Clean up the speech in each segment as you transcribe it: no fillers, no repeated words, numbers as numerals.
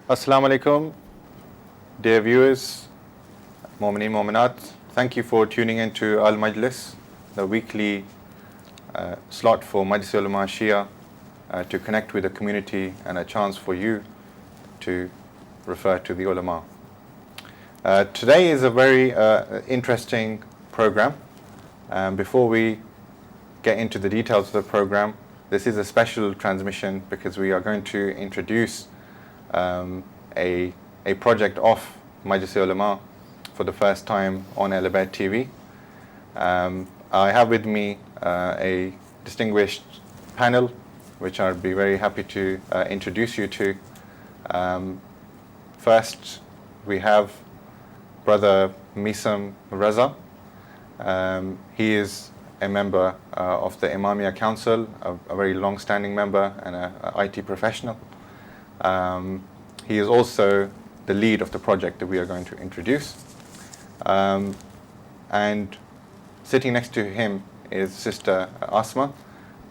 Assalamu alaikum, dear viewers, Mu'mineen Mu'minat. Thank you for tuning in to Al Majlis, the weekly slot for Majlis Ulama Shia to connect with the community and a chance for you to refer to the ulama. Today is a very interesting program. Before we get into the details of the program, this is a special transmission because we are going to introduce a project of Majlis Ulama for the first time on Al Abad TV. I have with me a distinguished panel, which I'd be very happy to introduce you to. First, we have Brother Misam Raza. He is a member of the Imamia Council, a very long-standing member and an IT professional. He is also the lead of the project that we are going to introduce. And sitting next to him is Sister Asma,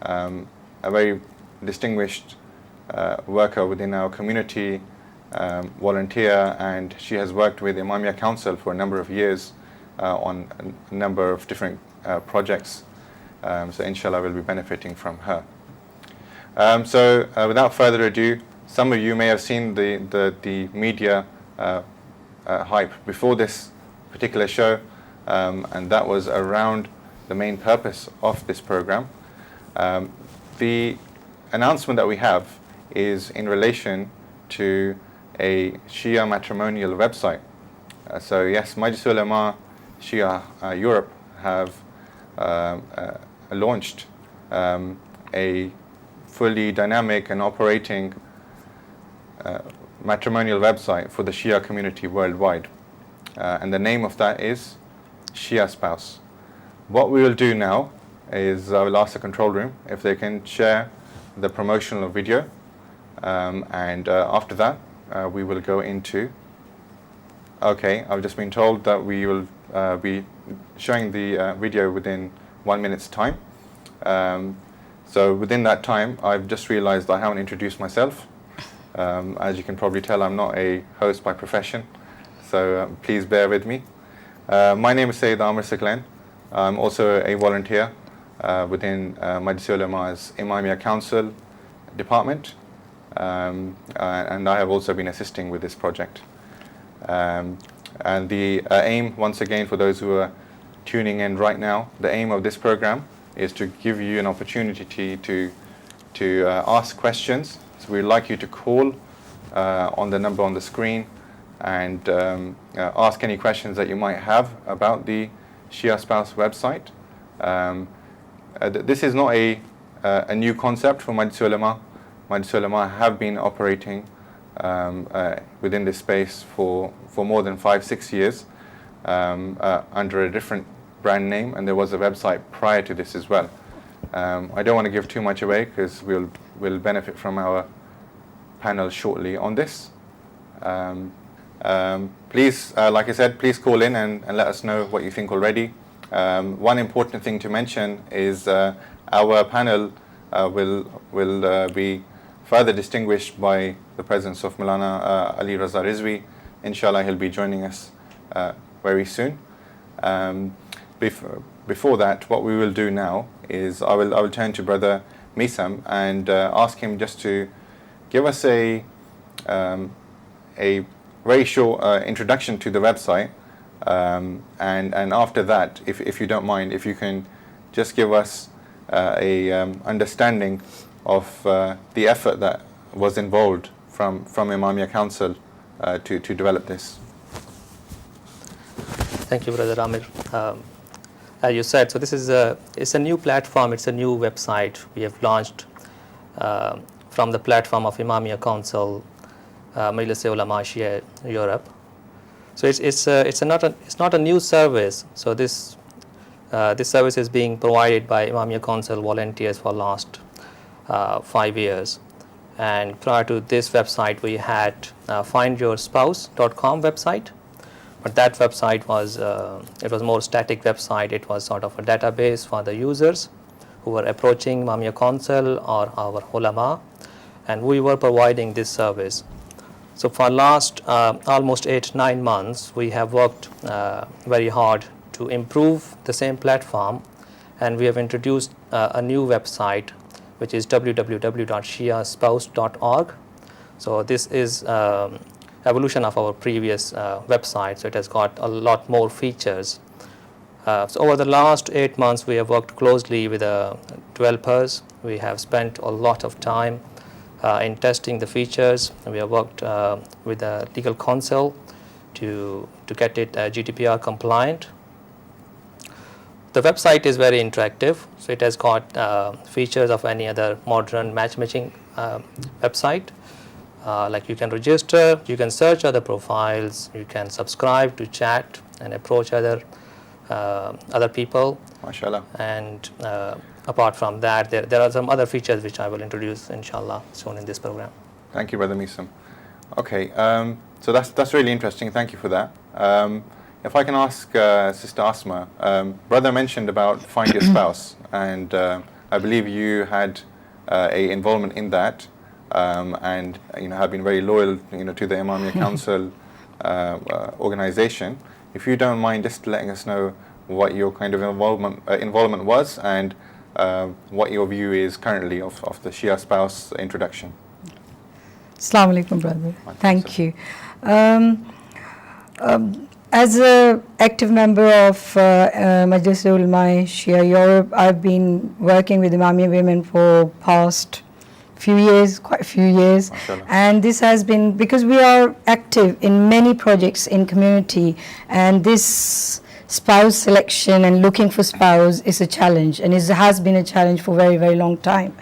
a very distinguished worker within our community, volunteer, and she has worked with Imamia Council for a number of years on a number of different projects. So inshallah we'll be benefiting from her. So without further ado, some of you may have seen the media hype before this particular show, and that was around the main purpose of this program. The announcement that we have is in relation to a Shia matrimonial website. So yes, Majlis Ulama Shia Europe have launched a fully dynamic and operating matrimonial website for the Shia community worldwide. And the name of that is Shia Spouse. What we will do now is I will ask the control room if they can share the promotional video, and after that we will go into. Okay, I've just been told that we will be showing the video within 1 minute's time. So within that time, I've just realized I haven't introduced myself. As you can probably tell, I'm not a host by profession, so please bear with me. My name is Sayyid Amr Siklan. I'm also a volunteer within Majlis Ulama's Imamia Council department, and I have also been assisting with this project. And the aim, once again, for those who are tuning in right now, the aim of this program is to give you an opportunity to ask questions. So we'd like you to call on the number on the screen and ask any questions that you might have about the Shia Spouse website. This is not a new concept for Majlis Ulama. Majlis Ulama have been operating within this space for more than 5-6 years under a different brand name, and there was a website prior to this as well. I don't want to give too much away because we'll benefit from our panel shortly on this. Please, like I said, please call in and let us know what you think already. One important thing to mention is our panel will be further distinguished by the presence of Moulana Ali Raza Rizivi. Inshallah, he'll be joining us very soon. Before that, what we will do now is I will turn to Brother Misam and ask him just to give us a very short introduction to the website, and after that, if you don't mind, if you can just give us a understanding of the effort that was involved from Imamia Council to develop this. Thank you, Brother Amir. As you said, so this is it's a new platform, it's a new website we have launched from the platform of Imamia Council, Majlis Ulama Shia Europe. So it's not a new service. So this service is being provided by Imamia Council volunteers for last 5 years. And prior to this website, we had findyourspouse.com website. But that website was it was more static website. It was sort of a database for the users who were approaching Imamia Council or our ulama, and we were providing this service. So for last almost 8-9 months, we have worked very hard to improve the same platform, and we have introduced a new website, which is www.shiaspouse.org. So this is evolution of our previous website, so it has got a lot more features. So over the last 8 months, we have worked closely with developers. We have spent a lot of time in testing the features. We have worked with the legal counsel to get it GDPR compliant. The website is very interactive, so it has got features of any other modern matchmaking website. Like you can register, you can search other profiles, you can subscribe to chat and approach other people. MashaAllah. And apart from that, there are some other features which I will introduce, inshallah, soon in this program. Thank you, Brother Misam. Okay, so that's really interesting. Thank you for that. If I can ask Sister Asma, Brother mentioned about Find Your Spouse, and I believe you had a involvement in that, and have been very loyal, to the Imamia Council organization. If you don't mind just letting us know what your kind of involvement was, and what your view is currently of the Shia spouse introduction. Assalamu alaikum, brother. Thank you. As an active member of Majlis Ulama Shia Europe, I've been working with Imamiya women for past quite a few years. MashaAllah. And this has been because we are active in many projects in community, and this spouse selection and looking for spouse is a challenge, and it has been a challenge for a very, very long time.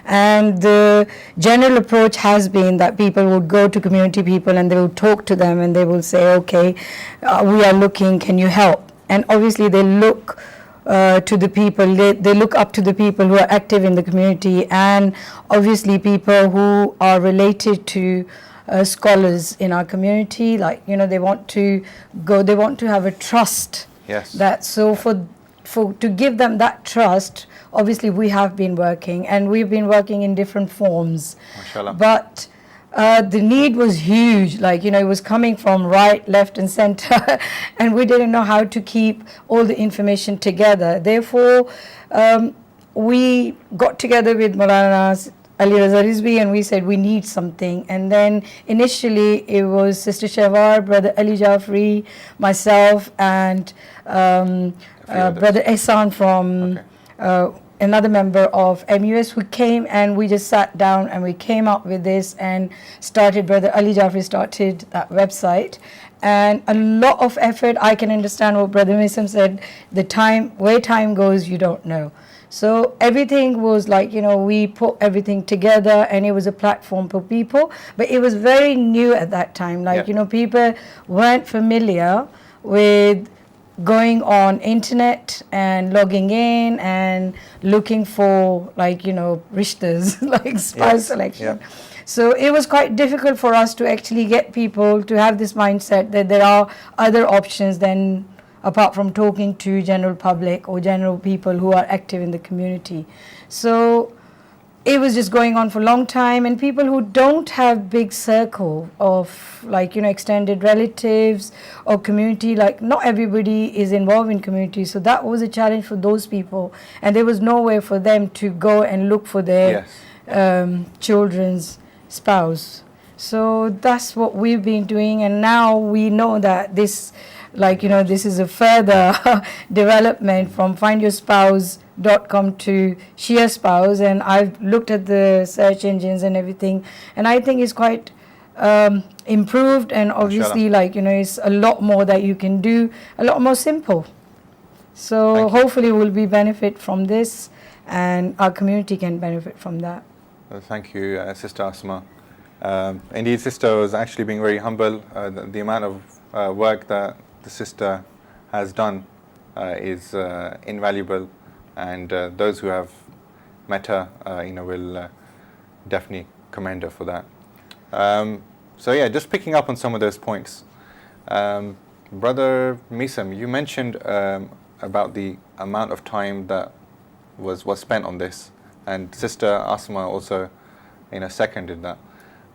And the general approach has been that people would go to community people and they will talk to them and they will say, okay, we are looking, can you help? And obviously they look to the people, they look up to the people who are active in the community, and obviously people who are related to scholars in our community, like, they want to have a trust. Yes. That so for to give them that trust, obviously we have been working, and we've been working in different forms. MashaAllah. But the need was huge, like, it was coming from right, left and center and we didn't know how to keep all the information together. Therefore, we got together with Moulana Raza Rizivi and we said we need something. And then initially it was Sister Shawar, Brother Ali Jafri, myself, and Brother Ehsan from another member of MUS, who came, and we just sat down and we came up with this and started. Brother Ali Jafri started that website, and a lot of effort. I can understand what Brother Misam said, where time goes you don't know. So everything was like, we put everything together, and it was a platform for people, but it was very new at that time. Like, people weren't familiar with going on internet and logging in and looking for, like, rishtas, like spouse selection. Yeah. So it was quite difficult for us to actually get people to have this mindset that there are other options than apart from talking to general public or general people who are active in the community. So it was just going on for a long time, and people who don't have big circle of, like, extended relatives or community, like, not everybody is involved in community. So that was a challenge for those people, and there was nowhere for them to go and look for their children's spouse. So that's what we've been doing, and now we know that this, like, this is a further development from findyourspouse.com to Shia Spouse, and I've looked at the search engines and everything, and I think it's quite improved, and obviously, like, it's a lot more that you can do, a lot more simple. So hopefully we'll be benefit from this, and our community can benefit from that. Well, thank you, Sister Asma. Indeed, Sister was actually being very humble. The amount of work that the sister has done is invaluable, and those who have met her, will definitely commend her for that. So yeah, just picking up on some of those points. Brother Misam, you mentioned about the amount of time that was spent on this, and Sister Asma also, seconded that.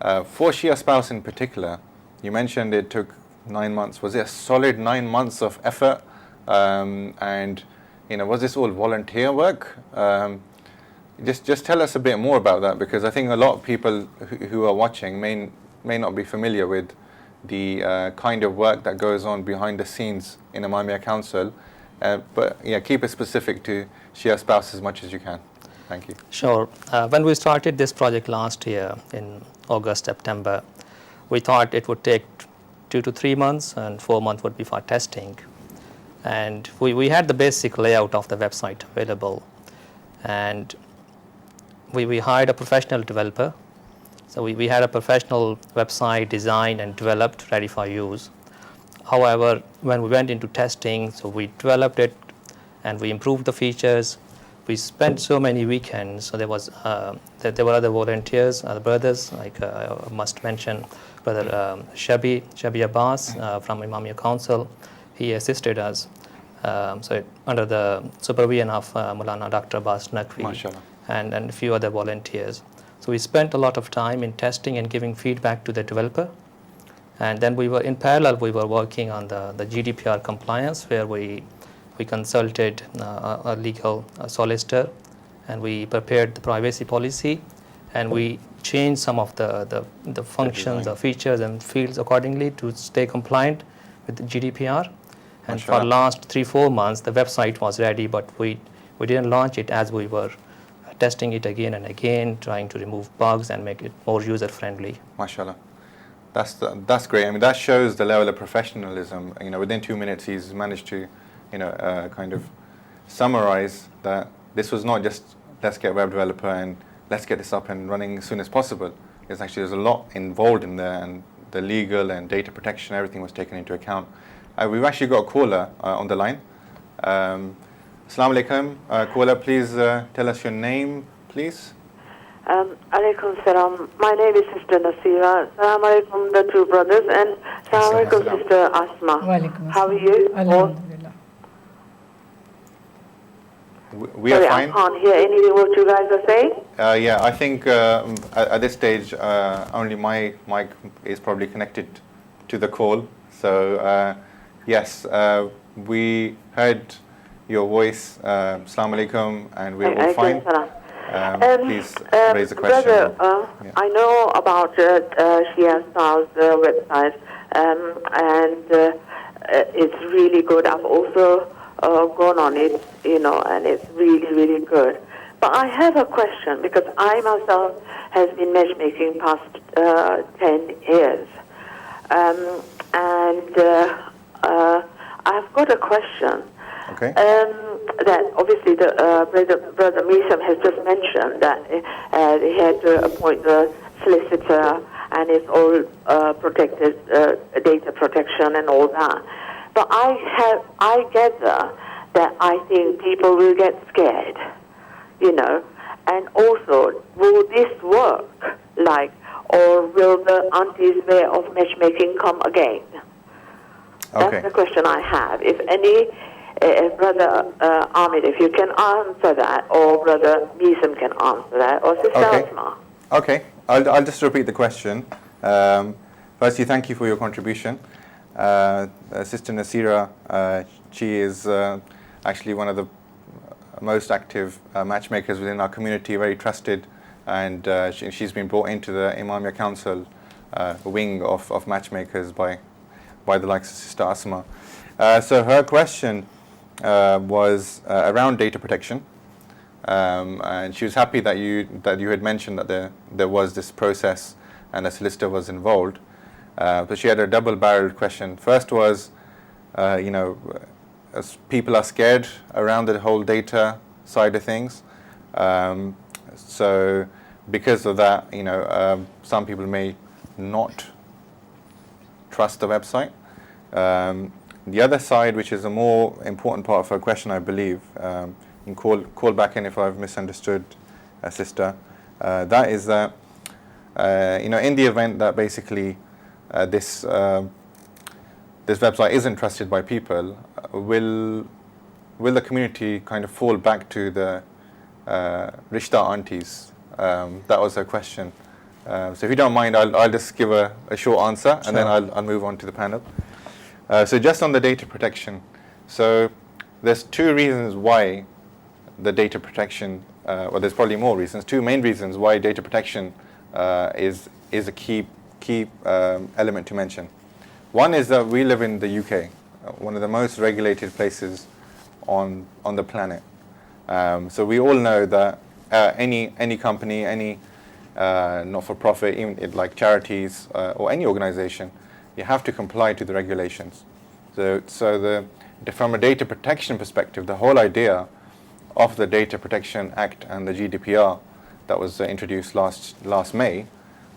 For Shia Spouse in particular, you mentioned it took 9 months. Was it a solid 9 months of effort? And was this all volunteer work? Just tell us a bit more about that, because I think a lot of people who are watching may not be familiar with the kind of work that goes on behind the scenes in Imamiya Council. But yeah, keep it specific to Shia Spouse as much as you can. Thank you. Sure. When we started this project last year in August, September, we thought it would take 2 to 3 months and 4 months would be for testing. And we had the basic layout of the website available. And we hired a professional developer. So we had a professional website designed and developed, ready for use. However, when we went into testing, so we developed it and we improved the features. We spent so many weekends. So there were other volunteers, other brothers, like I must mention Brother Shabi Abbas from Imamiya Council. He assisted us. So under the supervision of Moulana Dr. Abbas Naqvi and a few other volunteers. So we spent a lot of time in testing and giving feedback to the developer. And then in parallel, we were working on the GDPR compliance, where we consulted a legal solicitor, and we prepared the privacy policy, and we changed some of the functions or features and fields accordingly to stay compliant with the GDPR. And for the last 3-4 months, the website was ready, but we didn't launch it as we were testing it again and again, trying to remove bugs and make it more user-friendly. MashaAllah. That's great. I mean, that shows the level of professionalism. Within 2 minutes, he's managed to, kind of summarize that this was not just let's get a web developer and let's get this up and running as soon as possible. There's a lot involved in there, and the legal and data protection, everything was taken into account. We've actually got a caller on the line. Assalamu alaikum. Caller, please tell us your name, please. Alaikum salam. My name is Sister Nasira. Assalamu alaikum, the two brothers, and assalamu alaikum, Sister Asma. How are you? Alhamdulillah. We are fine. I can't hear anything what you guys are saying. Yeah, I think at this stage only my mic is probably connected to the call. So yes, we heard your voice. Assalamu alaikum, and we're all fine. Please raise the question. Brother, I know about Shia Spouse website, and it's really good. I've also gone on it, and it's really, really good. But I have a question, because I myself has been matchmaking past 10 years, and I've got a question. Okay. That obviously the brother Misam has just mentioned that he had to appoint the solicitor, and it's all protected, data protection and all that. But I gather that I think people will get scared, and also will this work, or will the auntie's way of matchmaking come again? Okay. That's the question I have. If any, Brother Ahmed, if you can answer that, or Brother Misam can answer that, or Sister Asma. Okay, I'll just repeat the question. Firstly, thank you for your contribution. Sister Nasira, she is actually one of the most active matchmakers within our community, very trusted, and she's been brought into the Imamiya Council wing of matchmakers by the likes of Sister Asma. So her question was around data protection, and she was happy that you had mentioned that there was this process and a solicitor was involved. But she had a double-barreled question. First was, as people are scared around the whole data side of things. So because of that, some people may not trust the website. The other side, which is a more important part of her question, I believe, you can call back in if I've misunderstood, Sister, that is that, in the event that basically this website isn't trusted by people, will the community kind of fall back to the Rishta aunties? That was her question. So if you don't mind, I'll just give a short answer, and then I'll move on to the panel. So just on the data protection, so there's two reasons why the data protection, well, there's probably more reasons, two main reasons why data protection is a key element to mention. One is that we live in the UK, one of the most regulated places on the planet. So we all know that any company, any not-for-profit, even like charities or any organization, you have to comply to the regulations. So from a data protection perspective, the whole idea of the Data Protection Act and the GDPR that was introduced last May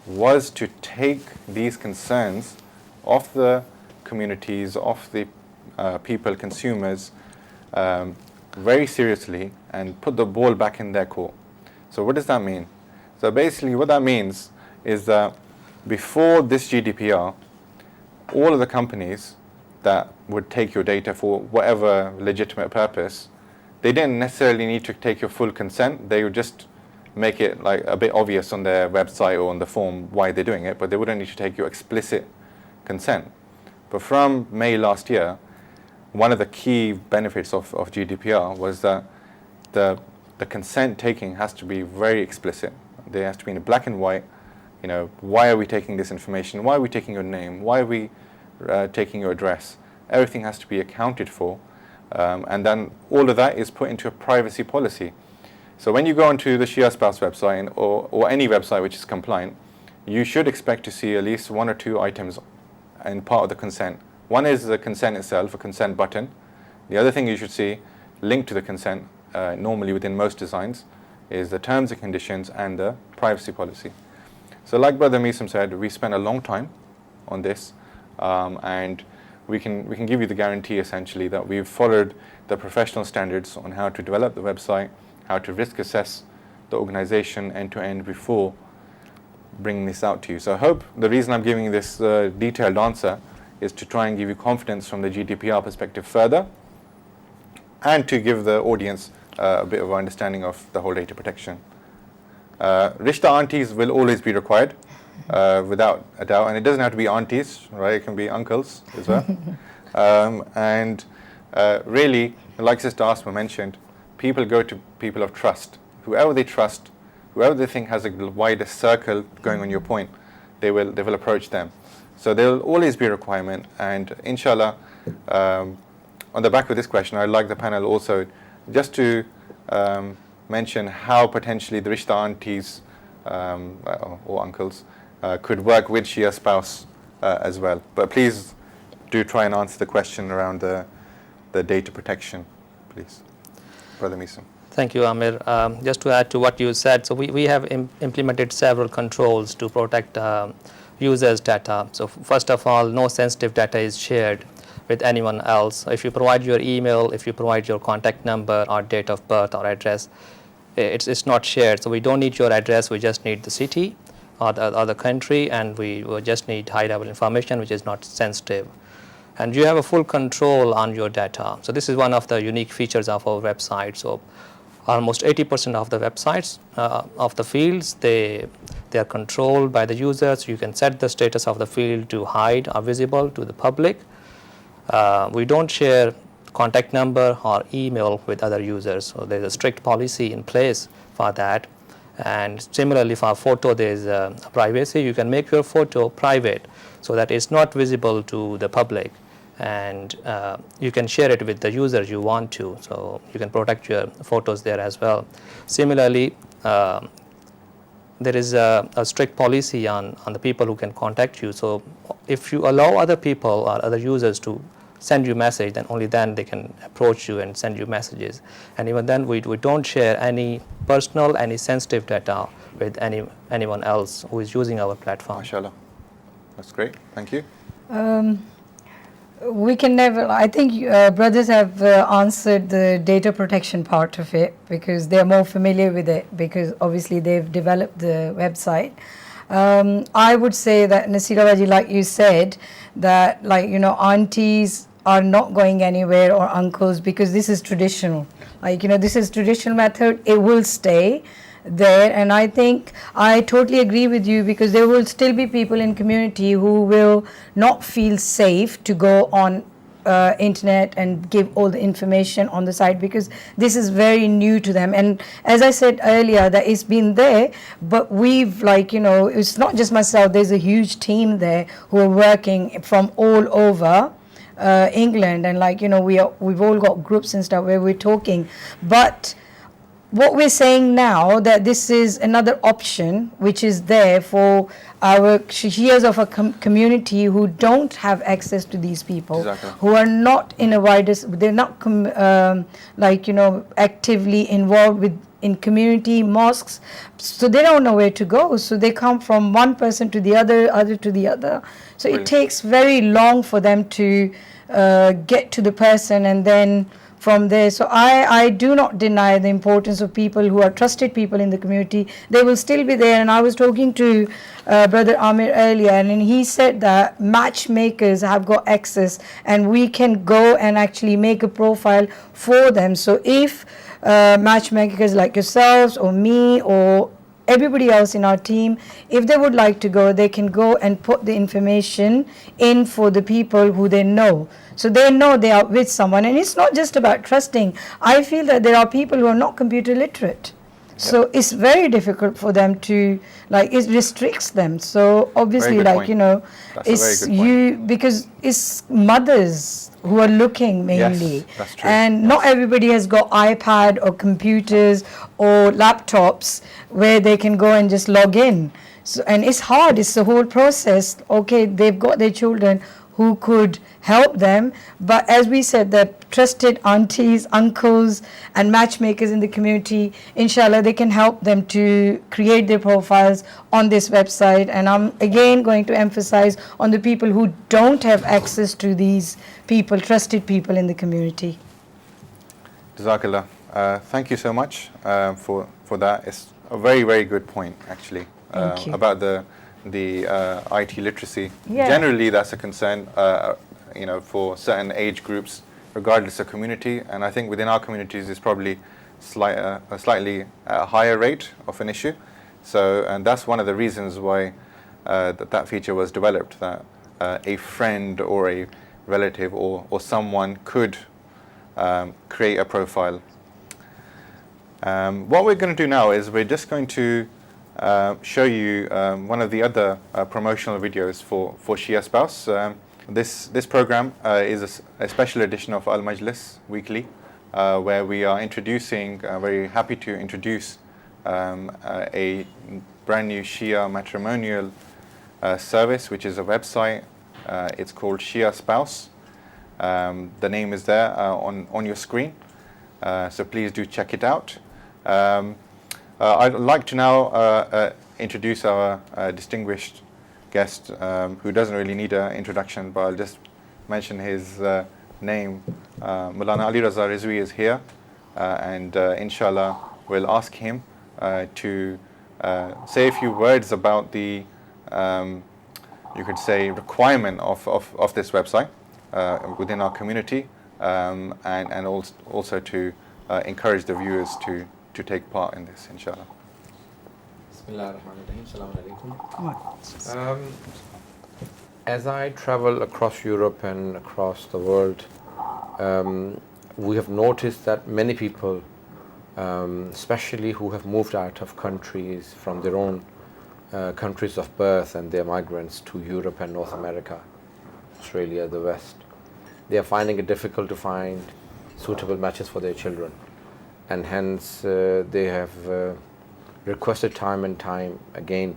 was to take these concerns of the communities, of the people, consumers, very seriously and put the ball back in their court. So what does that mean? So basically what that means is that before this GDPR, all of the companies that would take your data for whatever legitimate purpose, they didn't necessarily need to take your full consent. They would just make it like a bit obvious on their website or on the form why they're doing it, but they wouldn't need to take your explicit consent. But from May last year, one of the key benefits of GDPR was that the consent taking has to be very explicit. There has to be in black and white, you know, why are we taking this information? Why are we taking your name? Why are we taking your address? Everything has to be accounted for. And then all of that is put into a privacy policy. So when you go onto the Shia Spouse website or any website which is compliant, you should expect to see at least one or two items in part of the consent. One is the consent itself, a consent button. The other thing you should see linked to the consent, normally within most designs, is the terms and conditions and the privacy policy. So like Brother Meesam said, we spent a long time on this, and we can give you the guarantee essentially that we've followed the professional standards on how to develop the website, how to risk assess the organization end to end before bringing this out to you. So I hope the reason I'm giving this detailed answer is to try and give you confidence from the GDPR perspective further, and to give the audience a bit of understanding of the whole data protection. Rishta aunties will always be required, without a doubt, and it doesn't have to be aunties, right? It can be uncles as well. And really, like Sister Asma mentioned, people go to people of trust. Whoever they trust, whoever they think has a wider circle, going on your point, they will approach them. So there will always be a requirement, and inshallah, on the back of this question, I'd like the panel also just to mention how potentially the Rishta aunties or uncles could work with Shia Spouse as well. But please do try and answer the question around the data protection, please. Brother Meesam. Thank you, Amir. Just to add to what you said, so we have implemented several controls to protect users' data. So first of all, no sensitive data is shared with anyone else. If you provide your email, if you provide your contact number or date of birth or address, it's not shared. So we don't need your address, we just need the city or the country, and we just need high-level information which is not sensitive. And you have a full control on your data. So this is one of the unique features of our website. So almost 80% of the websites, of the fields, they are controlled by the users. You can set the status of the field to hide or visible to the public. We don't share contact number or email with other users. So there's a strict policy in place for that. And similarly for photo, there's privacy. You can make your photo private so that it's not visible to the public. And you can share it with the users you want to, so you can protect your photos there as well. Similarly, there is a strict policy on the people who can contact you. So if you allow other people or other users to send you message, then only then they can approach you and send you messages. And even then, we don't share any personal, any sensitive data with anyone else who is using our platform. MashaAllah. That's great. Thank you. We can never, I think brothers have answered the data protection part of it because they're more familiar with it, because obviously they've developed the website. I would say that, Nasira Baji, like you said, that aunties are not going anywhere, or uncles, because this is traditional. This is traditional method, it will stay. there. And I think I totally agree with you, because there will still be people in community who will not feel safe to go on internet and give all the information on the site, because this is very new to them. And as I said earlier, that it's been there, but we've, like, you know, it's not just myself, there's a huge team there who are working from all over England, and, like, you know, we've all got groups and stuff where we're talking. But what we're saying now, that this is another option which is there for our Shias of a community who don't have access to these people, Exactly. who are not in a wider, they're not like, you know, actively involved with in community mosques, so they don't know where to go, so they come from one person to the other to the other, so Brilliant. it takes very long for them to get to the person, and then from there. So I do not deny the importance of people who are trusted people in the community. They will still be there. And I was talking to Brother Amir earlier, and he said that matchmakers have got access, and we can go and actually make a profile for them. So if matchmakers like yourselves or me or everybody else in our team, if they would like to go, they can go and put the information in for the people who they know. So they know they are with someone. And it's not just about trusting. I feel that there are people who are not computer literate. So it's very difficult for them to, like, it restricts them. So obviously, Very good like, point. you know, That's a it's very good point. you, because it's mothers who are looking mainly. Yes, that's true. And not everybody has got iPad or computers or laptops where they can go and just log in. So, and it's hard, it's the whole process. Okay, they've got their children who could help them, but as we said, the trusted aunties, uncles and matchmakers in the community, inshallah, they can help them to create their profiles on this website. And I'm again going to emphasize on the people who don't have access to these people, trusted people in the community. Jazakallah. Thank you so much for that. It's a very, very good point, actually, Thank you. about the IT literacy. Yeah. Generally, that's a concern, you know, for certain age groups, regardless of community. And I think within our communities, it's probably a slightly higher rate of an issue. So, and that's one of the reasons why that feature was developed, that a friend or a relative or someone could create a profile. What we're going to do now is we're just going to show you one of the other promotional videos for Shia Spouse. This program is a special edition of Al Majlis Weekly, where we are introducing, very happy to introduce a brand new Shia matrimonial service, which is a website. It's called Shia Spouse. The name is there on your screen, so please do check it out. I'd like to now introduce our distinguished guest, who doesn't really need an introduction, but I'll just mention his name. Moulana Ali Raza Rizivi is here, and inshallah we'll ask him to say a fefew words about the, you could say, requirement of this website within our community, and also to encourage the viewers to take part in this, inshallah. Bismillahirrahmanirrahim. Assalamu alaikum. As I travel across Europe and across the world, we have noticed that many people, especially who have moved out of countries from their own countries of birth, and they're migrants to Europe and North America, Australia, the West, they are finding it difficult to find suitable matches for their children. And hence they have requested time and time again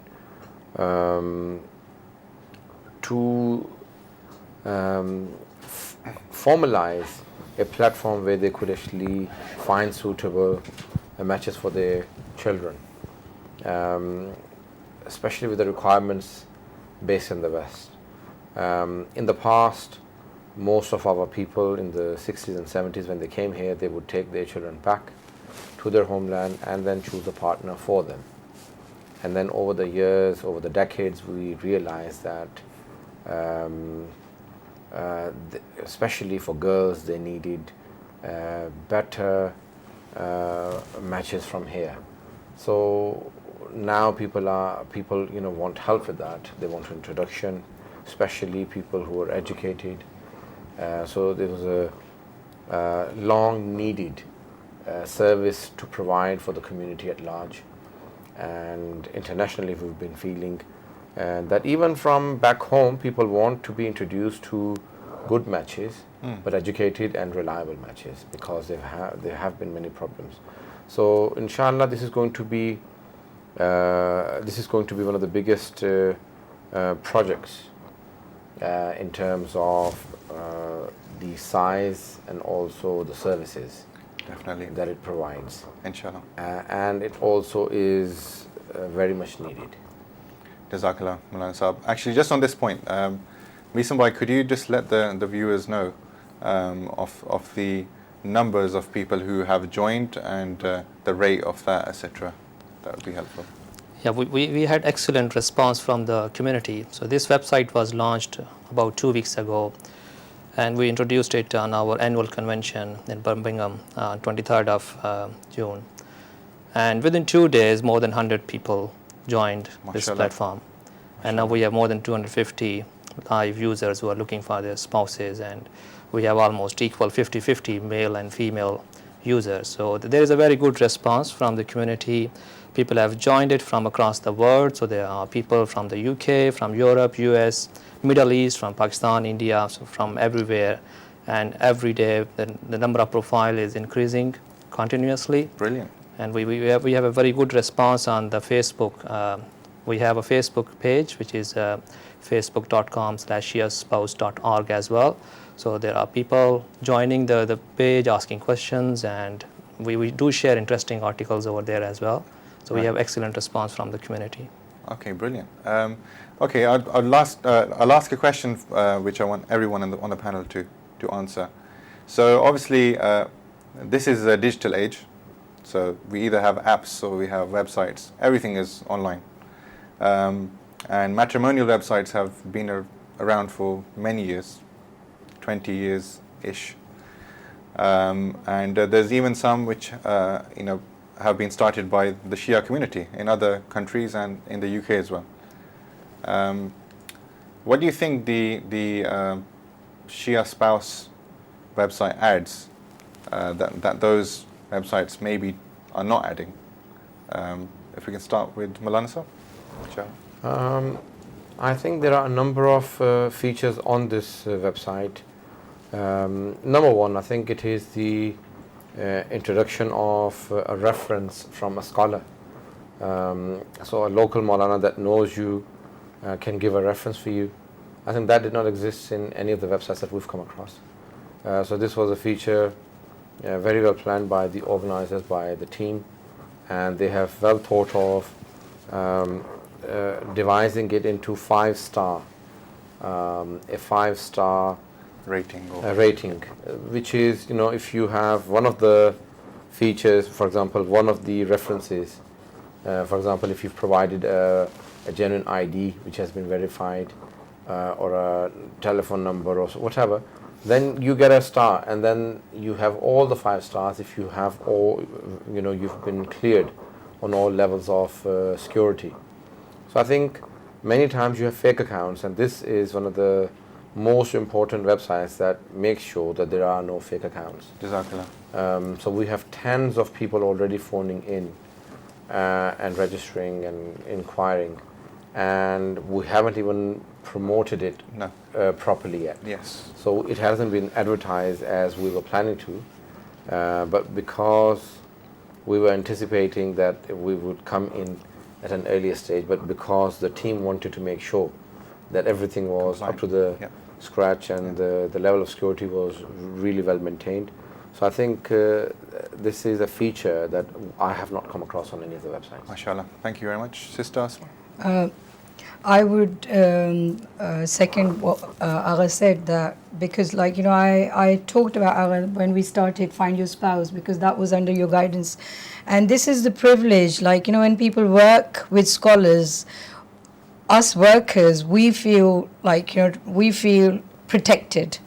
to formalize a platform where they could actually find suitable matches for their children, especially with the requirements based in the West. In the past, most of our people in the 60s and 70s, when they came here, they would take their children back to their homeland and then choose a partner for them. And then over the years, over the decades, we realized that especially for girls, they needed better matches from here. So now people want help with that. They want an introduction, especially people who are educated. So there was a long needed service to provide for the community at large, and internationally we've been feeling that even from back home people want to be introduced to good matches, but educated and reliable matches, because there have been many problems. So inshallah this is going to be one of the biggest projects in terms of the size and also the services Definitely. that it provides. Inshallah. And it also is very much needed. Jazakallah, Moulana Sahab. Actually, just on this point, Meesam Bhai, could you just let the viewers know of the numbers of people who have joined and the rate of that, etc.? That would be helpful. Yeah, we had excellent response from the community. So this website was launched about 2 weeks ago, and we introduced it on our annual convention in Birmingham, 23rd of June. And within 2 days, more than 100 people joined this Mashallah. platform. And now we have more than 250 live users who are looking for their spouses, and we have almost equal 50-50 male and female users. So there is a very good response from the community. People have joined it from across the world. So there are people from the UK, from Europe, US, Middle East, from Pakistan, India, so from everywhere. And every day the number of profile is increasing continuously. Brilliant. And we have a very good response on the Facebook. We have a Facebook page, which is facebook.com/shiaspouse.org as well. So there are people joining the page, asking questions, and we do share interesting articles over there as well. So we Right. have excellent response from the community. Okay, brilliant. Okay, I'll ask a question which I want everyone on the panel to answer. So obviously, this is a digital age. So we either have apps or we have websites. Everything is online. And matrimonial websites have been around for many years, 20 years-ish. And there's even some which have been started by the Shia community in other countries and in the UK as well. What do you think the Shia spouse website adds that those websites maybe are not adding? If we can start with Moulana Sahab. I think there are a number of features on this website. Number one, I think it is the introduction of a reference from a scholar. So a local Moulana that knows you can give a reference for you. I think that did not exist in any of the websites that we've come across. So this was a feature very well planned by the organizers, by the team, and they have well thought of devising it into a 5-star rating, which is, if you have one of the features, for example, one of the references, for example, if you've provided a genuine ID which has been verified, or a telephone number or whatever, then you get a star, and then you have all the 5 stars if you have all, you've been cleared on all levels of security. So I think many times you have fake accounts, and this is one of the most important websites that makes sure that there are no fake accounts. Jazakallah. So we have tens of people already phoning in and registering and inquiring, and we haven't even promoted it properly yet. Yes. So it hasn't been advertised as we were planning to, but because we were anticipating that we would come in at an earlier stage, but because the team wanted to make sure that everything was up to the scratch and the level of security was really well maintained. So I think this is a feature that I have not come across on any of the websites. MashaAllah. Thank you very much. Sister Asma? I would second what Agha said, that because I talked about Agha when we started Find Your Spouse, because that was under your guidance, and this is the privilege, when people work with scholars, us workers, we feel we feel protected.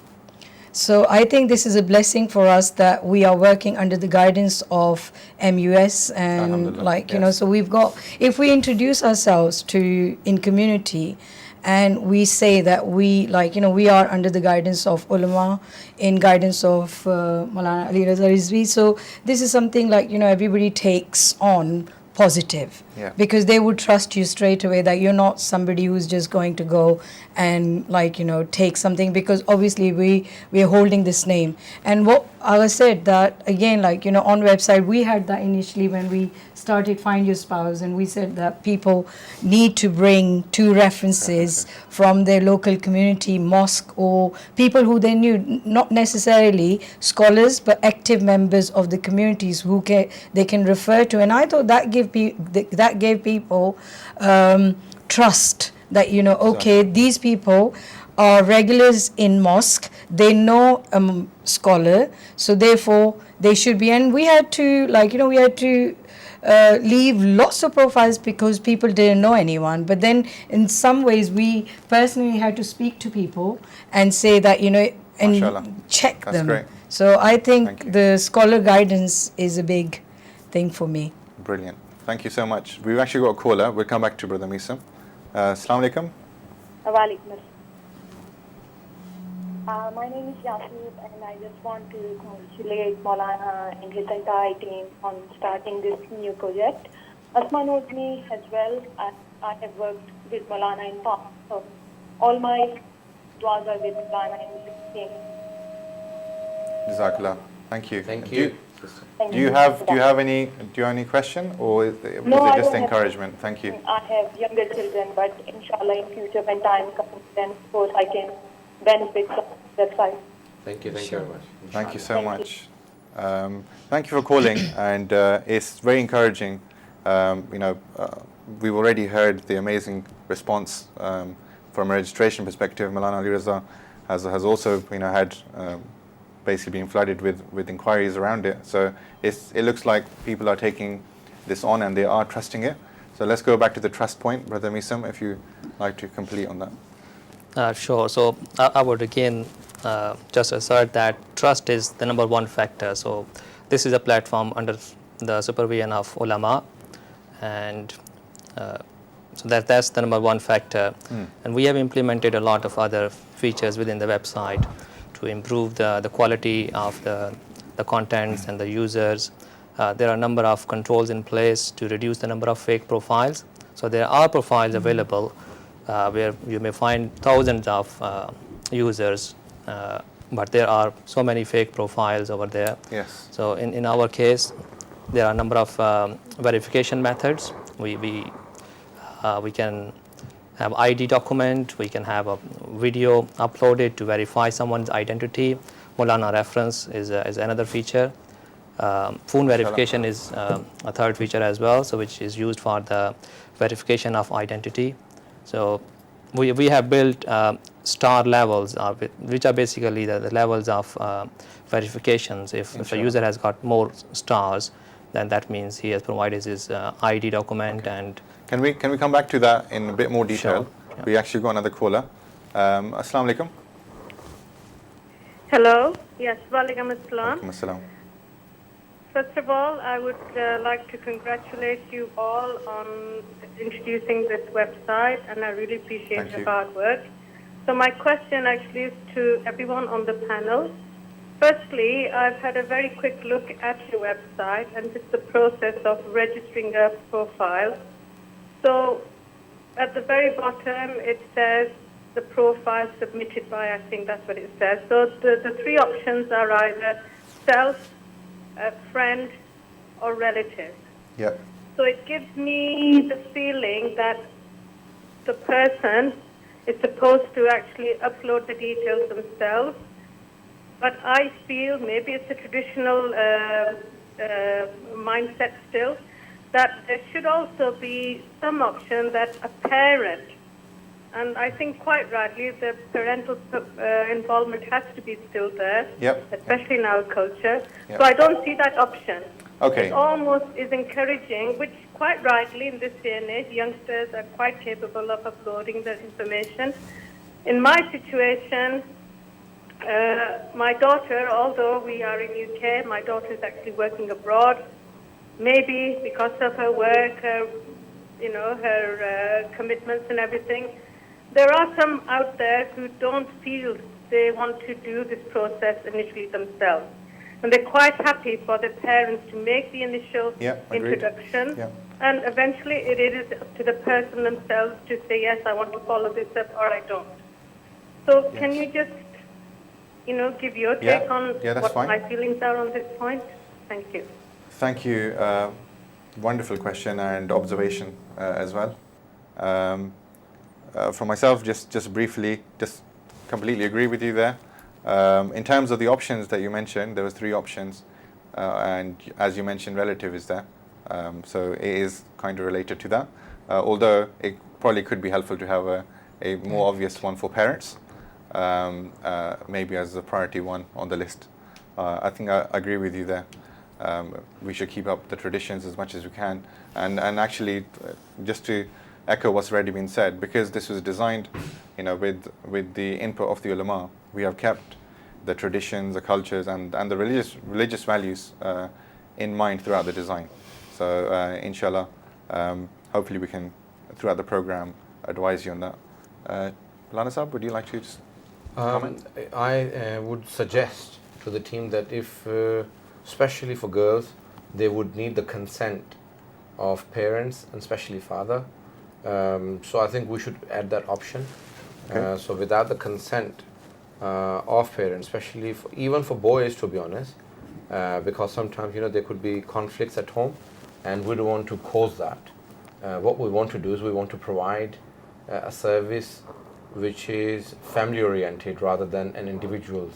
So I think this is a blessing for us that we are working under the guidance of MUS, and Alhamdulillah, like yes. so we've got, if we introduce ourselves to in community and we say that we we are under the guidance of ulama, in guidance of Moulana Ali Raza Rizvi, so this is something everybody takes on positive, Yeah. because they would trust you straight away that you're not somebody who's just going to go and take something, because obviously we are holding this name. And what I said, that again, on website we had that initially when we started Find Your Spouse, and we said that people need to bring 2 references from their local community, mosque, or people who they knew, not necessarily scholars but active members of the communities who they can refer to. And I thought that gave people trust that okay, these people are regulars in mosque, they know scholar, so therefore they should be. And we had to leave lots of profiles because people didn't know anyone. But then in some ways we personally had to speak to people and say that and Mashallah. check That's them. great. So I Thank think you. the scholar guidance is a big thing for me. Brilliant. Thank you so much. We've actually got a caller. We'll come back to Brother Misam. Assalamu alaikum. Walaikum assalam. My name is Yasir, and I just want to congratulate Moulana and his entire team on starting this new project. Asma knows me as well. I have worked with Moulana in past, so all my duas are with Moulana and his team. Jazakallah. Thank you. Thank Do you. Do you have any question, or was it No, I just don't have- encouragement? Thank you. I have younger children, but inshallah in future when time comes, then of course I can benefit from that side. Thank you very much. Thank you so Thank much. Thank you for calling, and it's very encouraging. We've already heard the amazing response from a registration perspective. Moulana Ali Raza has also had basically been flooded with inquiries around it. So it looks like people are taking this on and they are trusting it. So let's go back to the trust point, Brother Misam, if you like to complete on that. Sure. So I would again just assert that trust is the number one factor. So this is a platform under the supervision of ulama, and so that's the number one factor. And we have implemented a lot of other features within the website to improve the quality of the contents and the users. There are a number of controls in place to reduce the number of fake profiles. So there are profiles available where you may find thousands of users, but there are so many fake profiles over there. Yes. So in our case, there are a number of verification methods. We can have ID document, we can have a video uploaded to verify someone's identity. Moulana reference is another feature. Phone verification is a third feature as well, so which is used for the verification of identity. So we have built star levels, which are basically the levels of verifications. If a user has got more stars, then that means he has provided his ID document. Okay. And Can we come back to that in a bit more detail? Sure. Yeah. We actually got another caller. Assalamu alaikum. Hello. Yes, walaikum assalam. Alaikum assalam. First of all, I would like to congratulate you all on introducing this website, and I really appreciate Thank your you. hard work. So my question actually is to everyone on the panel. Firstly, I've had a very quick look at your website, and it's the process of registering a profile. So at the very bottom, it says the profile submitted by, I think that's what it says. So the three options are either self, a friend, or relative. Yeah. So it gives me the feeling that the person is supposed to actually upload the details themselves. But I feel maybe it's a traditional mindset still, that there should also be some option that a parent, and I think quite rightly the parental involvement has to be still there, Yep. especially in our culture. Yep. So I don't see that option. Okay. It almost is encouraging, which quite rightly in this day and age, youngsters are quite capable of uploading the information. In my situation, My daughter, although we are in UK, my daughter is actually working abroad. Maybe because of her work, her commitments and everything. There are some out there who don't feel they want to do this process initially themselves. And they're quite happy for the parents to make the initial introduction. Yeah. And eventually it is up to the person themselves to say, yes, I want to follow this up or I don't. So can you just, give your take on that's what fine. my feelings are on this point? Thank you. Thank you. Wonderful question and observation as well. For myself, just briefly, just completely agree with you there. In terms of the options that you mentioned, there was 3 options, and as you mentioned, relative is there. So it is kind of related to that. Although it probably could be helpful to have a more obvious one for parents, maybe as a priority one on the list. I think I agree with you there. We should keep up the traditions as much as we can, and actually, just to echo what's already been said, because this was designed, with the input of the ulama, we have kept the traditions, the cultures, and the religious values in mind throughout the design. So, inshallah, hopefully we can, throughout the program, advise you on that. Moulana Sahab, would you like to just comment? I would suggest to the team that if, especially for girls, they would need the consent of parents and especially father. So I think we should add that option. Okay. So without the consent of parents, especially even for boys, to be honest, because sometimes there could be conflicts at home, and we don't want to cause that. What we want to do is we want to provide a service which is family oriented rather than an individual's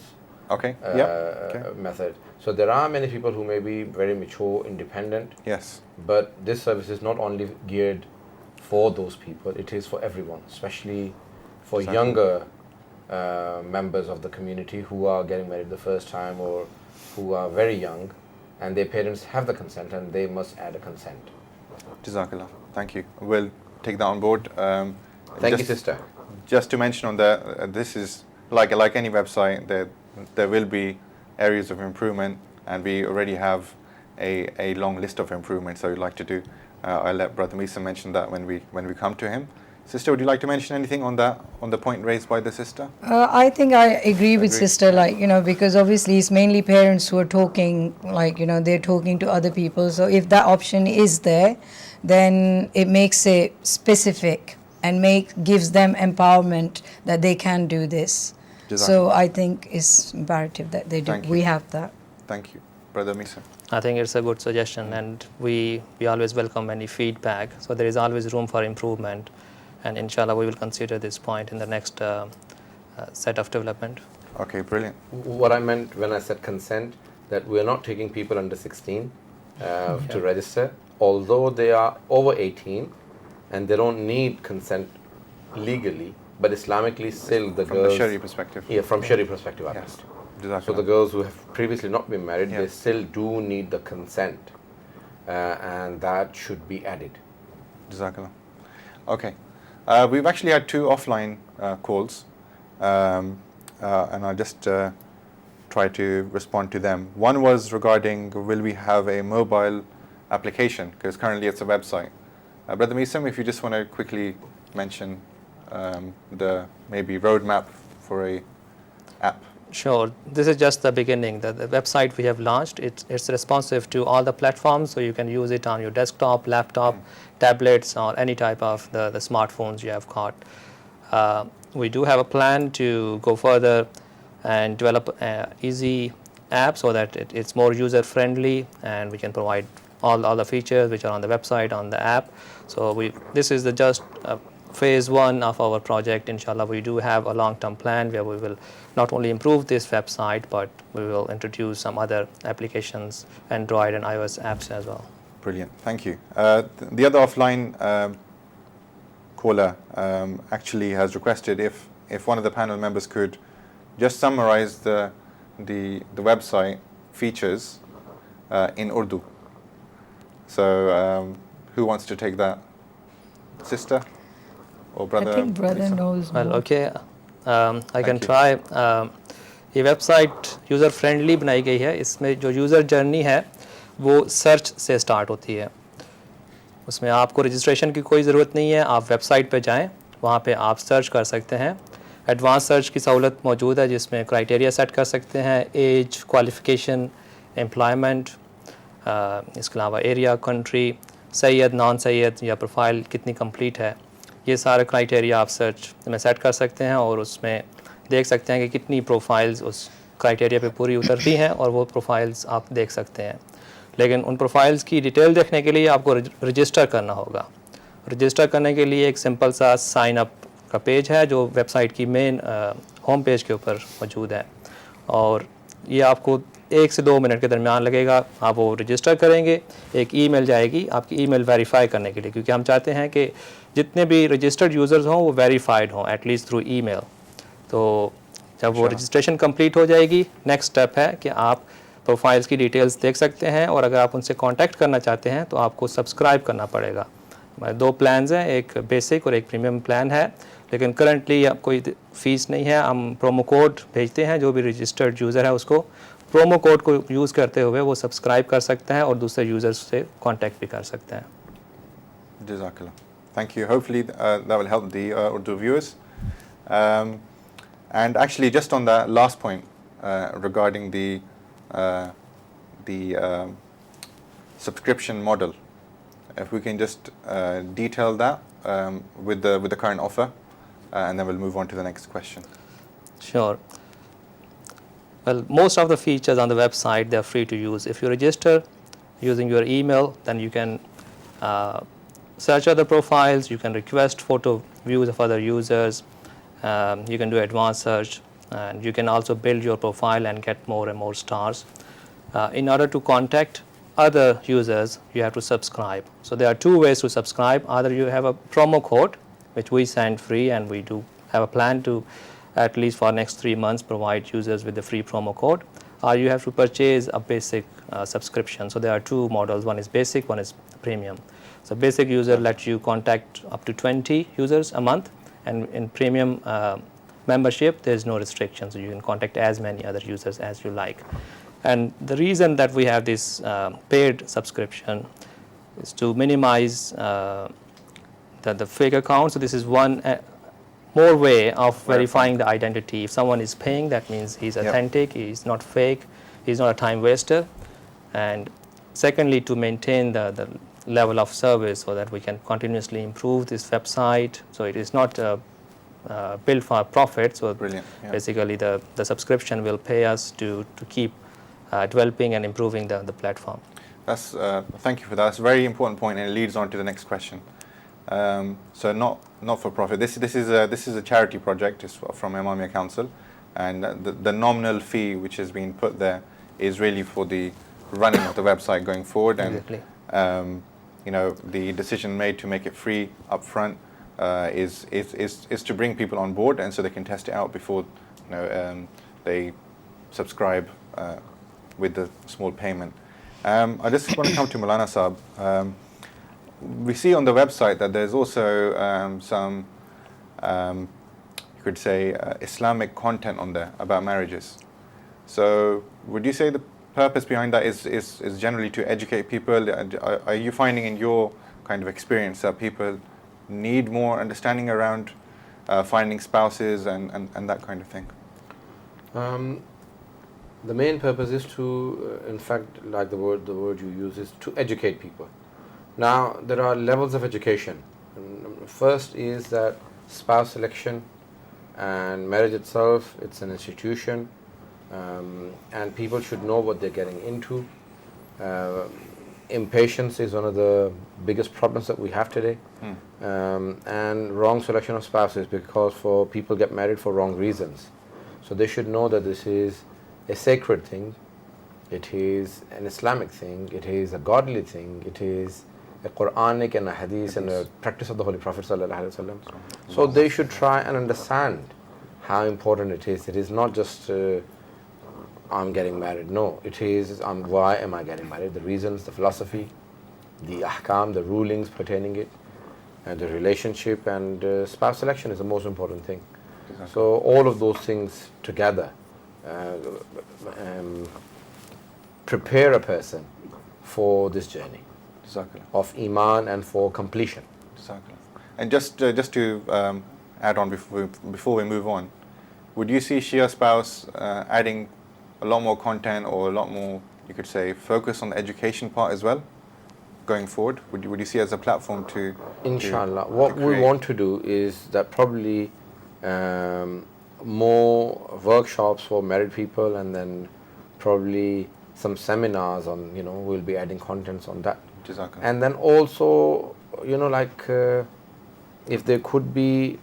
method. So there are many people who may be very mature, independent. Yes. But this service is not only geared for those people, it is for everyone, especially for younger members of the community who are getting married the first time or who are very young and their parents have the consent and they must add a consent. Jazakallah. Thank you. We'll take that on board. Thank you, sister. Just to mention on that, this is like any website, there will be areas of improvement, and we already have a long list of improvements that we'd like to do. I'll let Brother Misa mention that when we come to him. Sister, would you like to mention anything on the point raised by the sister? I think I agree with sister, because obviously it's mainly parents who are talking, they're talking to other people. So if that option is there, then it makes it specific and gives them empowerment that they can do this. So I think it's imperative that they do. We have that. Thank you. Brother Misa. I think it's a good suggestion, and we always welcome any feedback. So there is always room for improvement, and inshallah we will consider this point in the next set of development. Okay, brilliant. What I meant when I said consent, that we are not taking people under 16 to register, although they are over 18 and they don't need consent legally, but Islamically still the from girls... the Sharia perspective. Yeah, from Sharia perspective, at Yes. least. So the girls who have previously not been married, they still do need the consent, and that should be added. Jazakallah. Okay. We've actually had 2 offline calls, and I'll just try to respond to them. One was regarding, will we have a mobile application, because currently it's a website. Brother Misam, if you just want to quickly mention the maybe roadmap for a app. Sure. This is just the beginning. The website we have launched, it's responsive to all the platforms, so you can use it on your desktop, laptop, tablets, or any type of the smartphones you have got. We do have a plan to go further and develop an easy app so that it's more user-friendly, and we can provide all the features which are on the website, on the app. So this is just phase 1 of our project. Inshallah, we do have a long-term plan where we will not only improve this website, but we will introduce some other applications, Android and iOS apps as well. Brilliant, thank you. The other offline caller actually has requested if one of the panel members could just summarize the website features in Urdu. So who wants to take that? Sister? Or brother? I think brother knows more. Well, okay, I can try. ये website user friendly बनाई गई है। इसमें जो user journey है वो search से start होती है। उसमें आपको रजिस्ट्रेशन की कोई ज़रूरत नहीं है। आप वेबसाइट पे जाएं, वहाँ पे आप सर्च कर सकते हैं। एडवांस सर्च की सहूलत मौजूद है जिसमें क्राइटेरिया सेट कर सकते हैं, एज, क्वालिफ़िकेशन, एम्प्लॉयमेंट, इसके अलावा area, country, Syed, non Syed या प्रोफाइल कितनी कंप्लीट है। ये सारे क्राइटेरिया आप सर्च में सेट कर सकते हैं और उसमें देख सकते हैं कि कितनी प्रोफाइल्स उस क्राइटेरिया पे पूरी उतरती हैं और वो प्रोफाइल्स आप देख सकते हैं। लेकिन उन प्रोफाइल्स की डिटेल देखने के लिए आपको रजिस्टर करना होगा। रजिस्टर करने के लिए एक सिंपल सा साइन अप का पेज है जो वेबसाइट की मेन होम पेज के ऊपर मौजूद है और ये आपको 1 से 2 मिनट के दरमियान लगेगा। आप वो रजिस्टर करेंगे, एक ईमेल जाएगी आपकी ईमेल वेरीफाई करने के लिए, क्योंकि हम चाहते हैं कि जितने भी रजिस्टर्ड यूज़र्स हों वो वेरीफाइड हों एटलीस्ट थ्रू ईमेल। तो जब वो रजिस्ट्रेशन कंप्लीट हो जाएगी, नेक्स्ट स्टेप है कि आप प्रोफाइल्स की डिटेल्स देख सकते हैं और अगर आप उनसे कांटेक्ट करना चाहते हैं तो आपको सब्सक्राइब करना पड़ेगा। हमारे 2 प्लान्स हैं, एक बेसिक और एक प्रीमियम प्लान है, लेकिन करंटली कोई फ़ीस नहीं है। हम प्रोमो कोड भेजते हैं, जो भी रजिस्टर्ड यूज़र है उसको प्रोमो कोड को यूज़ करते हुए वो सब्सक्राइब कर सकते हैं और दूसरे यूज़र्स से कांटेक्ट भी कर सकते हैं। Jazakallah. Thank you. Hopefully that will help the Urdu viewers. And actually, just on that last point regarding the subscription model, if we can just detail that with the current offer, and then we'll move on to the next question. Sure. Well, most of the features on the website, they're free to use. If you register using your email, then you can search other profiles, you can request photo views of other users, you can do advanced search, and you can also build your profile and get more and more stars. In order to contact other users, you have to subscribe. So there are 2 ways to subscribe. Either you have a promo code, which we send free, and we do have a plan to, at least for next 3 months, provide users with the free promo code, or you have to purchase a basic subscription. So there are 2 models, one is basic, one is premium. So basic user lets you contact up to 20 users a month, and in premium membership there is no restriction, so you can contact as many other users as you like. And the reason that we have this paid subscription is to minimize the fake account. So this is one more way of verifying the identity. If someone is paying, that means he's authentic, he's not fake, he's not a time waster. And secondly, to maintain the level of service so that we can continuously improve this website. So it is not built for profit. So Brilliant. Yeah. basically the subscription will pay us to keep developing and improving the platform. That's thank you for that. That's a very important point, and it leads on to the next question. So not for profit. This is a charity project. It's from Imamia Council, and the nominal fee which has been put there is really for the running of the website going forward. And Exactly. the decision made to make it free up front is to bring people on board, and so they can test it out before they subscribe with the small payment. I just want to come to Moulana Saab. We see on the website that there's also some, you could say, Islamic content on there about marriages. So would you say the purpose behind that is generally to educate people? Are you finding in your kind of experience that people need more understanding around finding spouses and that kind of thing? The main purpose is to, in fact, like the word you use, is to educate people. Now, there are levels of education. First is that spouse selection and marriage itself, it's an institution, and people should know what they're getting into. Impatience is one of the biggest problems that we have today, and wrong selection of spouses, because people get married for wrong reasons. So they should know that this is a sacred thing, it is an Islamic thing, it is a godly thing, it is a Quranic and a Hadith and a practice of the Holy Prophet ﷺ. So they should try and understand how important it is. It is not just I'm getting married. No, it is why am I getting married? The reasons, the philosophy, the ahkam, the rulings pertaining it, and the relationship, and spouse selection is the most important thing. Exactly. So all of those things together prepare a person for this journey Jazakallah. of Iman and for completion. Jazakallah. And just to add on before we move on, would you see Shia Spouse adding a lot more content or a lot more, you could say, focus on the education part as well going forward? Would you see it as a platform to Inshallah. to What we create? want to do is that probably more workshops for married people, and then probably some seminars on, we'll be adding contents on that. Jazakallah. And then also, if there could be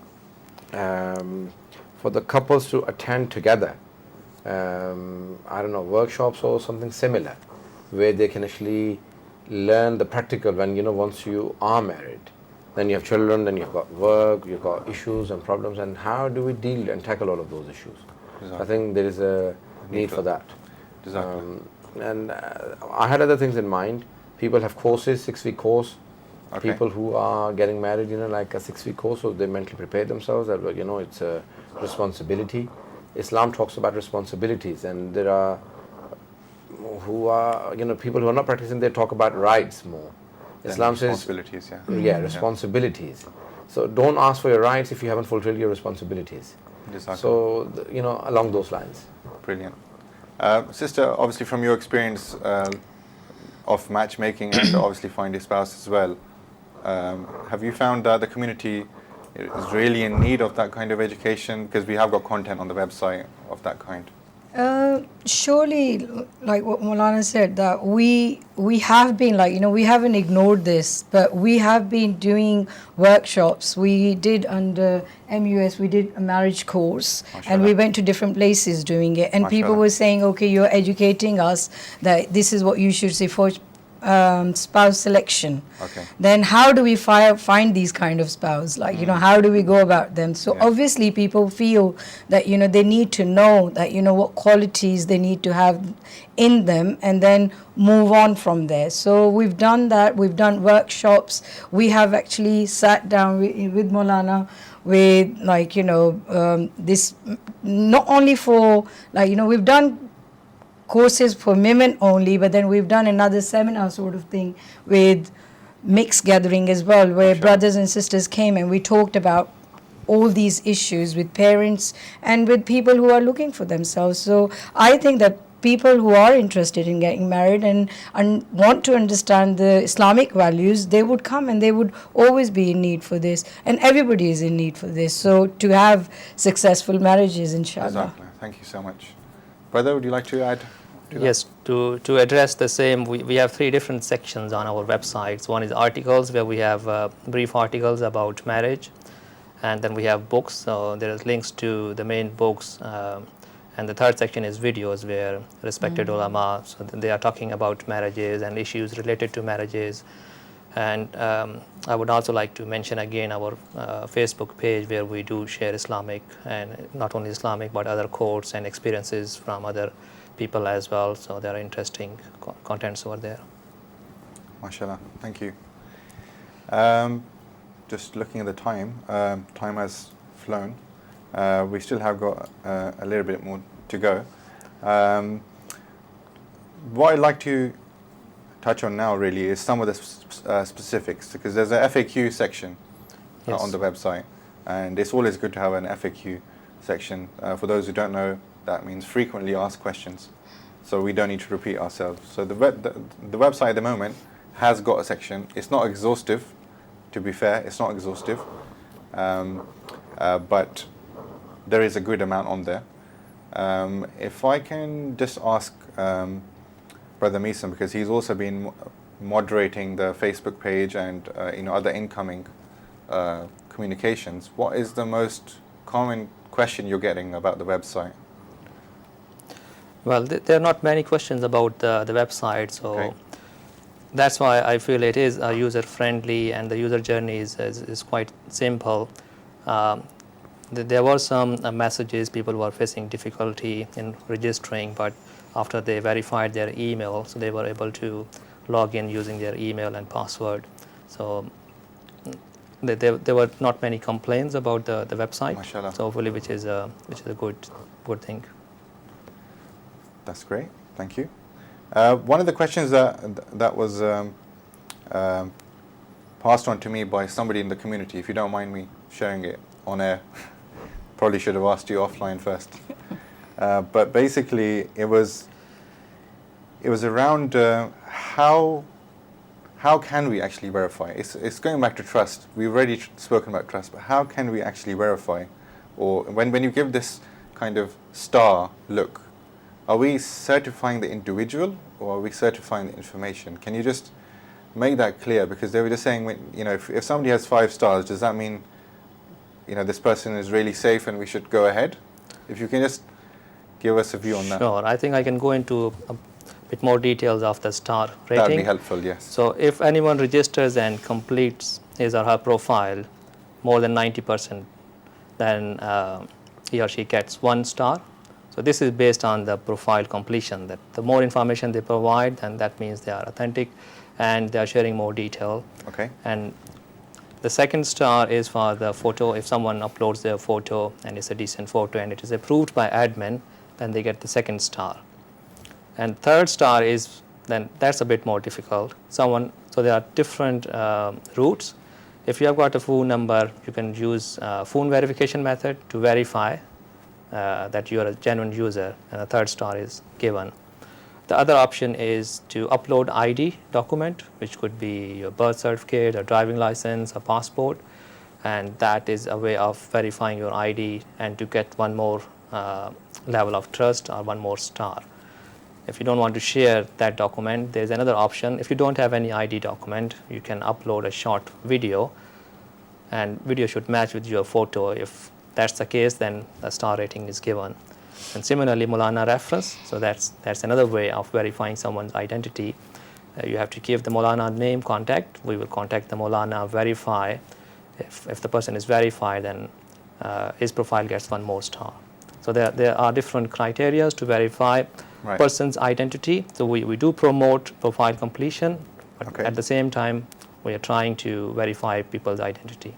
for the couples to attend together, I don't know, workshops or something similar, where they can actually learn the practical when, once you are married, then you have children, then you've got work, you've got issues and problems, and how do we deal and tackle all of those issues? I think there is a need for that. Jazakallah. And I had other things in mind. People have courses, 6-week course. Okay. People who are getting married, like a 6-week course, so they mentally prepare themselves that, it's a responsibility. Islam talks about responsibilities, and there are who are, people who are not practicing, they talk about rights more. Then Islam says, responsibilities, responsibilities. So don't ask for your rights if you haven't fulfilled your responsibilities. Jazakallah. So, along those lines. Brilliant. Sister, obviously from your experience of matchmaking and obviously find a spouse as well, have you found that the community is really in need of that kind of education? Because we have got content on the website of that kind. Surely, like what Moulana said, that we have been we haven't ignored this, but we have been doing workshops. We did under MUS, we did a marriage course, and we went to different places doing it. And people were saying, okay, you're educating us that this is what you should say for spouse selection. Okay. Then how do we find these kind of spouse? How do we go about them? So obviously people feel that, they need to know that, what qualities they need to have in them, and then move on from there. So we've done that. We've done workshops. We have actually sat down with Moulana with this, not only for we've done courses for women only, but then we've done another seminar sort of thing with mixed gathering as well, where brothers and sisters came and we talked about all these issues with parents and with people who are looking for themselves. So I think that people who are interested in getting married and want to understand the Islamic values, they would come, and they would always be in need for this, and everybody is in need for this. So to have successful marriages, inshallah. Exactly. Thank you so much. Brother, would you like to add to that? Yes, to address the same, we have 3 different sections on our websites. One is articles, where we have brief articles about marriage, and then we have books, so there is links to the main books, and the third section is videos, where respected ulama, so they are talking about marriages and issues related to marriages. And I would also like to mention again our Facebook page, where we do share Islamic, and not only Islamic but other quotes and experiences from other people as well. So there are interesting contents over there. MashaAllah. Thank you. Just looking at the time, time has flown. We still have got a little bit more to go. What I'd like to touch on now really is some of the specifics, because there's a FAQ section on the website, and it's always good to have an FAQ section. For those who don't know, that means frequently asked questions, so we don't need to repeat ourselves. So the website at the moment has got a section. It's not exhaustive, to be fair, it's not exhaustive, but there is a good amount on there. If I can just ask Brother Meesam, because he's also been moderating the Facebook page and other incoming communications, what is the most common question you're getting about the website? Well, there are not many questions about the website, so that's why I feel it is user friendly, and the user journey is quite simple. There were some messages, people were facing difficulty in registering, but after they verified their email, so they were able to log in using their email and password. So there were not many complaints about the website. MashaAllah. So hopefully, which is a good thing. That's great. Thank you. One of the questions that was passed on to me by somebody in the community, if you don't mind me sharing it on air, probably should have asked you offline first. But basically, it was around how can we actually verify? It's going back to trust. We've already spoken about trust, but how can we actually verify? Or when you give this kind of star look, are we certifying the individual or are we certifying the information? Can you just make that clear? Because they were just saying, if somebody has 5 stars, does that mean, this person is really safe and we should go ahead? If you can just give us a view on that. Sure. I think I can go into a bit more details of the star rating. That would be helpful, yes. So if anyone registers and completes his or her profile more than 90%, then he or she gets 1 star. So this is based on the profile completion, that the more information they provide, then that means they are authentic and they are sharing more detail. Okay. And the second star is for the photo. If someone uploads their photo and it's a decent photo and it is approved by admin, then they get the 2nd star. And 3rd star is, then that's a bit more difficult. So there are different routes. If you have got a phone number, you can use phone verification method to verify that you are a genuine user, and a 3rd star is given. The other option is to upload ID document, which could be your birth certificate, a driving license, a passport, and that is a way of verifying your ID and to get one more level of trust or one more star. If you don't want to share that document, there's another option. If you don't have any ID document, you can upload a short video, and video should match with your photo. If that's the case, then a star rating is given. And similarly, Moulana reference, so that's another way of verifying someone's identity. You have to give the Moulana name, contact. We will contact the Moulana, verify. If the person is verified, then his profile gets 1 more star. So there are different criteria to verify person's identity. So we do promote profile completion, but at the same time, we are trying to verify people's identity.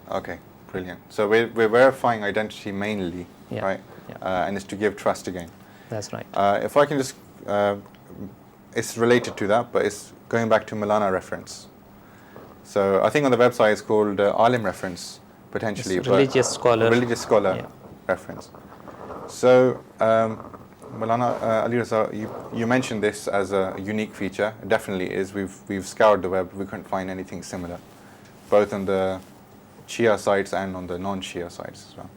Okay, brilliant. So we're verifying identity mainly, right? Yeah. And it's to give trust again. That's right. If I can just, it's related to that, but it's going back to Moulana reference. So I think on the website it's called Alim reference, potentially. It's religious scholar. Religious scholar reference. So Moulana Ali Raza, you mentioned this as a unique feature. It definitely is. We've scoured the web. We couldn't find anything similar, both on the Shia sites and on the non-Shia sites as well.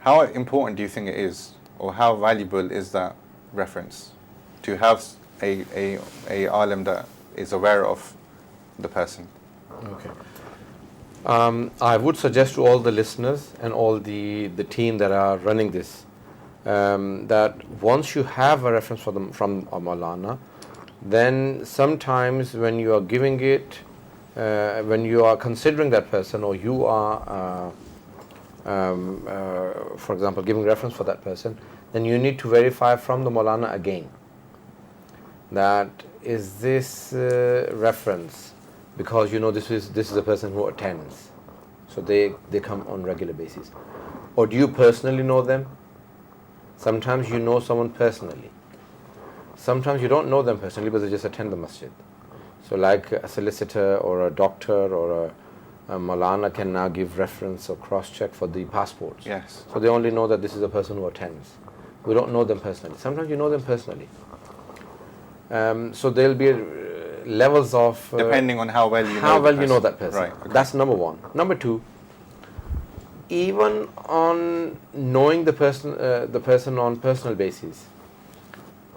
How important do you think it is, or how valuable is that reference to have a alim that is aware of the person? Okay. I would suggest to all the listeners and all the team that are running this that once you have a reference from a Moulana, then sometimes when you are giving it, when you are considering that person, or you are, for example, giving reference for that person, then you need to verify from the Moulana again that is this reference, because this is a person who attends, so they come on regular basis. Or do you personally know them? Sometimes you know someone personally. Sometimes you don't know them personally, but they just attend the masjid. So like a solicitor or a doctor or a Moulana can now give reference or cross-check for the passports. Yes. So they only know that this is a person who attends. We don't know them personally. Sometimes you know them personally. So there'll be levels of depending on how well you know that person. Right. Okay. That's number one. Number two, even on knowing the person on personal basis,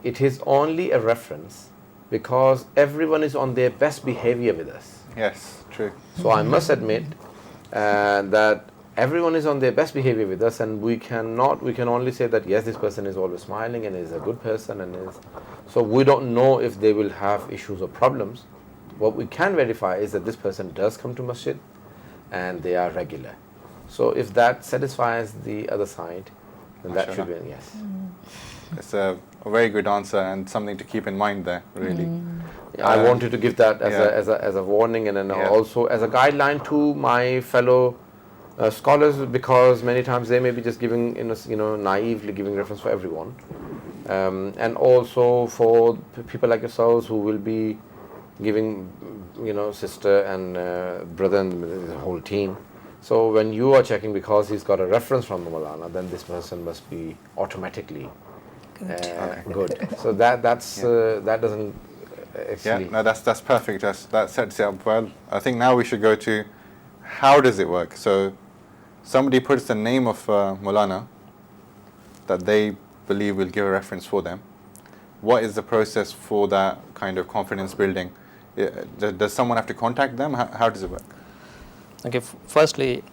it is only a reference because everyone is on their best behavior with us. Yes, true. So I must admit that everyone is on their best behavior with us, and we can only say that yes, this person is always smiling and is a good person, so we don't know if they will have issues or problems. What we can verify is that this person does come to masjid and they are regular. So if that satisfies the other side, then that should be a yes. It's a very good answer and something to keep in mind there, really. I wanted to give that as a warning, and then also as a guideline to my fellow Scholars, because many times they may be just giving, naively giving reference for everyone, and also for people like yourselves who will be giving, sister and brother and the whole team. So when you are checking because he's got a reference from the Moulana, then this person must be automatically good. So that doesn't actually. Yeah, no, that's perfect. That sets it up well. I think now we should go to how does it work. So somebody puts the name of Moulana that they believe will give a reference for them. What is the process for that kind of confidence building? Does someone have to contact them? How does it work? Okay, firstly,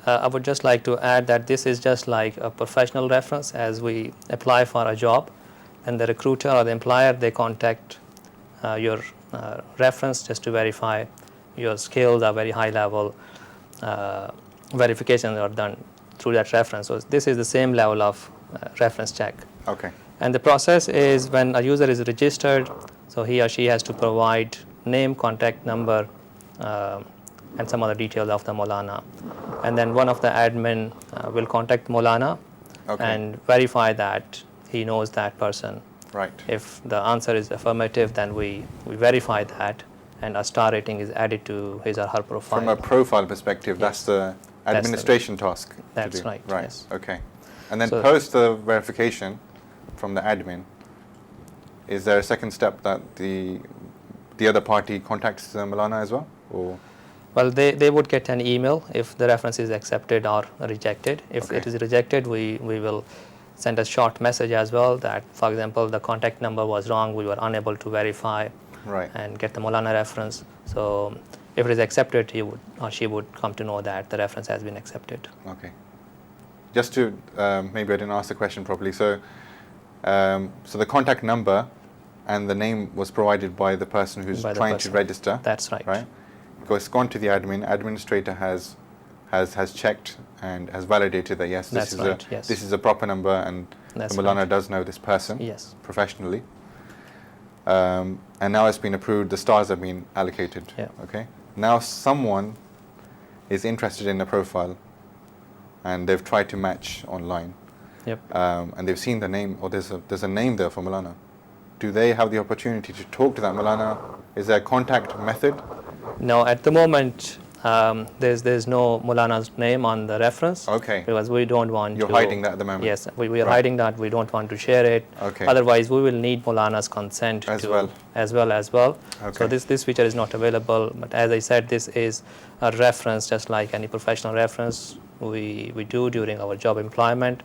I would just like to add that this is just like a professional reference. As we apply for a job, and the recruiter or the employer, they contact your reference just to verify your skills are very high level. Verifications are done through that reference. So this is the same level of reference check. Okay. And the process is when a user is registered, so he or she has to provide name, contact number, and some other details of the Moulana. And then one of the admin will contact Moulana and verify that he knows that person. Right. If the answer is affirmative, then we verify that, and a star rating is added to his or her profile. From a profile perspective, that's the administration task. That's to do. right. Right. Yes. Okay. And then So- post the verification from the admin, is there a second step that the other party contacts Moulana as well? Or Well, they would get an email if the reference is accepted or rejected. If it is rejected, we will send a short message as well that, for example, the contact number was wrong, we were unable to verify and get the Moulana reference. So if it is accepted, he would or she would come to know that the reference has been accepted. Okay. Just to, maybe I didn't ask the question properly. So, so the contact number and the name was provided by the person who's trying to register. That's right. Right. It's gone to the admin. Administrator has checked and has validated that yes, this is a proper number, and the Moulana does know this person professionally. And now it's been approved. The stars have been allocated. Yeah. Okay. Now someone is interested in a profile, and they've tried to match online. Yep. And they've seen the name, or there's a name there for Moulana. Do they have the opportunity to talk to that Moulana? Is there a contact method? No, at the moment, there's no Moulana's name on the reference. Okay. Because we don't want You're hiding that at the moment. Yes, we are hiding that. We don't want to share it. Okay. Otherwise, we will need Moulana's consent as well. Okay. So this feature is not available. But as I said, this is a reference, just like any professional reference we do during our job employment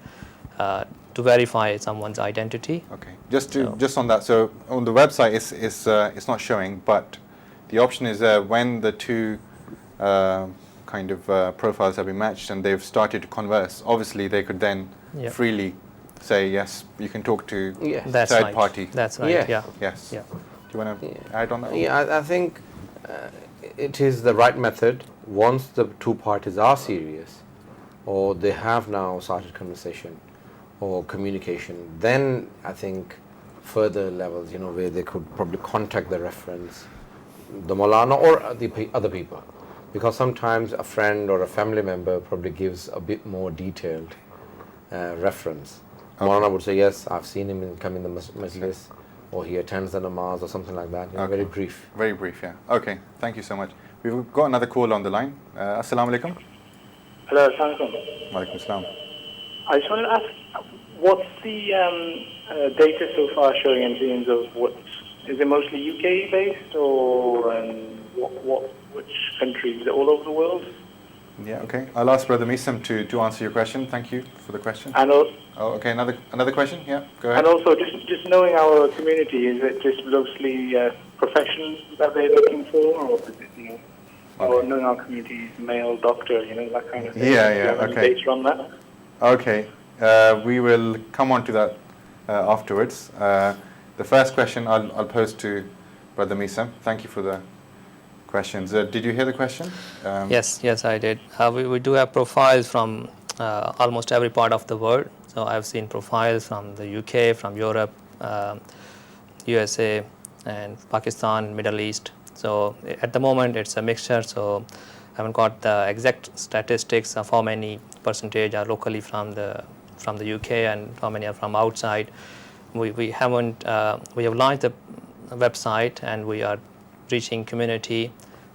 to verify someone's identity. Okay. Just on that. So on the website, it's not showing, but the option is when the two profiles have been matched and they've started to converse. Obviously, they could then freely say yes. You can talk to third party. That's right. Yeah. Yes. Yeah. Do you want to add on that? Yeah, I think it is the right method once the two parties are serious, or they have now started conversation or communication. Then I think further levels, where they could probably contact the reference, the Moulana or the other people, because sometimes a friend or a family member probably gives a bit more detailed reference. Moulana would say, yes, I've seen him come in the majlis, or he attends the namaz or something like that. Very brief. Very brief, yeah. Okay, thank you so much. We've got another call on the line. Assalamu alaikum. Hello, assalamu Walaikum assalam. I just wanted to ask, what's the data so far showing in terms of is it mostly UK based, or which countries? Is it all over the world? Yeah, okay. I'll ask Brother Misam to answer your question. Thank you for the question. And okay, another question? Yeah, go ahead. And also, just knowing our community, is it just mostly professions that they're looking for, or is it or knowing our community, male doctor, that kind of thing? Yeah, okay. Data on that? Okay, we will come on to that afterwards. The first question I'll pose to Brother Misam. Thank you for the questions. Did you hear the question? Yes, I did. We do have profiles from almost every part of the world. So I've seen profiles from the UK, from Europe, USA, and Pakistan, Middle East. So at the moment it's a mixture. So haven't got the exact statistics of how many percentage are locally from the UK and how many are from outside. We haven't we have launched the website and we are reaching community.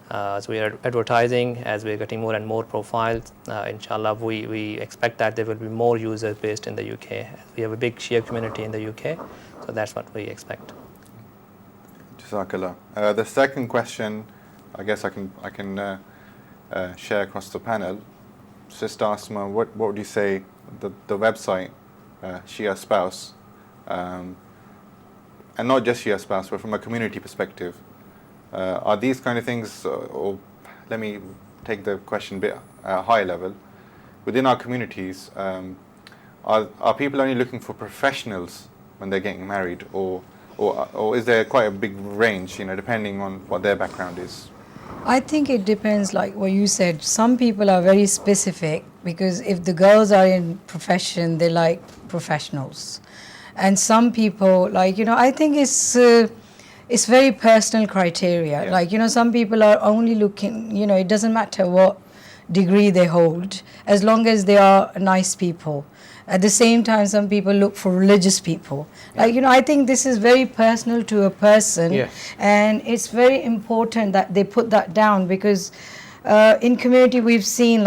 So we are advertising as we are getting more and more profiles. Inshallah, we expect that there will be more users based in the UK. We have a big Shia community in the UK, so that's what we expect. Jazakallah. The second question, I guess I can share across the panel. Sister Asma, what would you say the website Shia Spouse, and not just Shia Spouse, but from a community perspective, are these kind of things, or let me take the question a bit higher level, within our communities, are people only looking for professionals when they're getting married, or is there quite a big range, depending on what their background is? I think it depends, like what you said. Some people are very specific because if the girls are in profession, they like professionals. And some people, I think it's very personal criteria. Yeah. Some people are only looking, it doesn't matter what degree they hold, as long as they are nice people. At the same time, some people look for religious people. I think this is very personal to a person. Yes. And it's very important that they put that down because in community we've seen,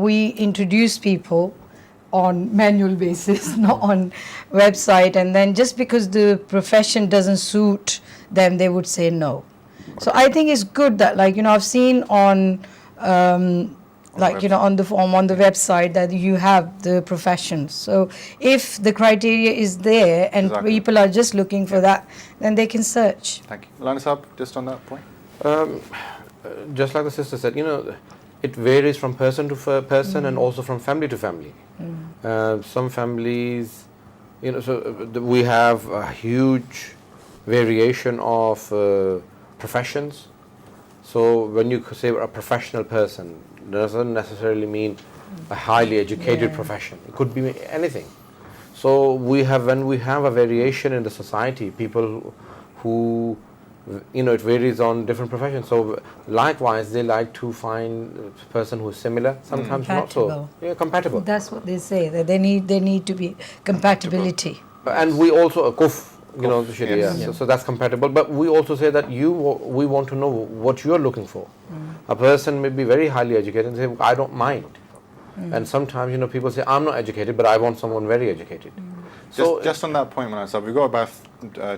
we introduce people on manual basis, not on website, and then just because the profession doesn't suit them, they would say no. So I think it's good that, I've seen on on the form on the website that you have the professions. So if the criteria is there and Exactly. people are just looking for that, then they can search. Thank you. Moulana Sahab, just on that point. Just like the sister said, it varies from person to person and also from family to family. Some families, we have a huge variation of professions. So when you say a professional person, doesn't necessarily mean a highly educated profession. It could be anything. So when we have a variation in the society, people who it varies on different professions. So likewise, they like to find a person who is similar. Sometimes not so. Compatible. Yeah, compatible. That's what they say, that they need to be compatibility. And we also the Sharia. Yes. So that's compatible. But we also say that we want to know what you're looking for. A person may be very highly educated and say, I don't mind. And sometimes, people say, I'm not educated, but I want someone very educated. So Just on that point, Moulana Sahab, we've got about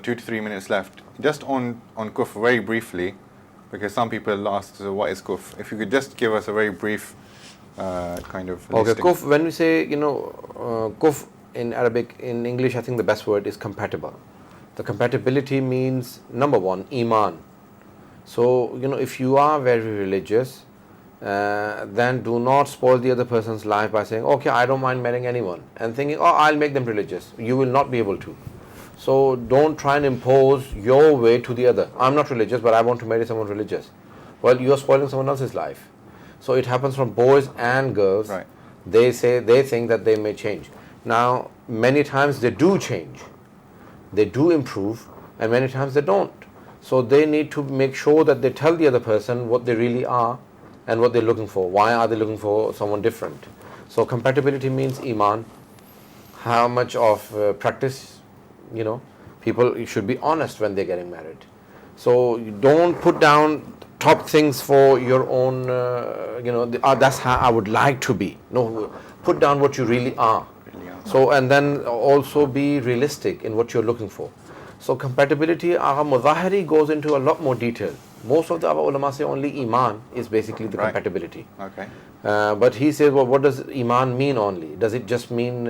2 to 3 minutes left. Just on kufr, very briefly, because some people ask, so what is kufr? If you could just give us a very brief kind of okay, listing. kufr, when we say, kufr in Arabic, in English, I think the best word is compatible. The compatibility means, number one, iman. So, if you are very religious, then do not spoil the other person's life by saying, okay, I don't mind marrying anyone, and thinking, I'll make them religious. You will not be able to. So don't try and impose your way to the other. I'm not religious, but I want to marry someone religious. Well, you're spoiling someone else's life. So it happens from boys and girls. Right. They think that they may change. Now, many times they do change. They do improve, and many times they don't. So they need to make sure that they tell the other person what they really are and what they're looking for. Why are they looking for someone different? So compatibility means iman. How much of practice, people should be honest when they're getting married. So you don't put down top things for your own, that's how I would like to be. No, put down what you really are. So, and then also be realistic in what you're looking for. So compatibility, our mudahiri goes into a lot more detail. Most of the our ulama say only iman is basically the compatibility. Okay. But he says, well, what does iman mean only? Does it just mean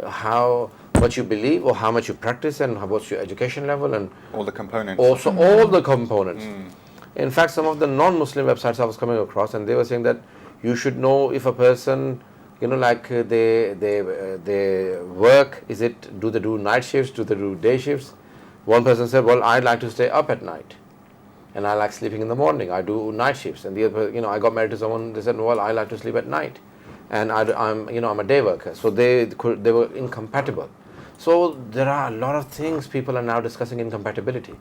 how much you believe, or how much you practice, and what's your education level, and all the components? Also all the components. In fact, some of the non-Muslim websites I was coming across, and they were saying that you should know if a person, they work, do they do night shifts, do they do day shifts? One person said, well, I'd like to stay up at night, and I like sleeping in the morning. I do night shifts. And the other, I got married to someone, they said, well, I like to sleep at night, and I'm a day worker. So they were incompatible. So there are a lot of things people are now discussing incompatibility.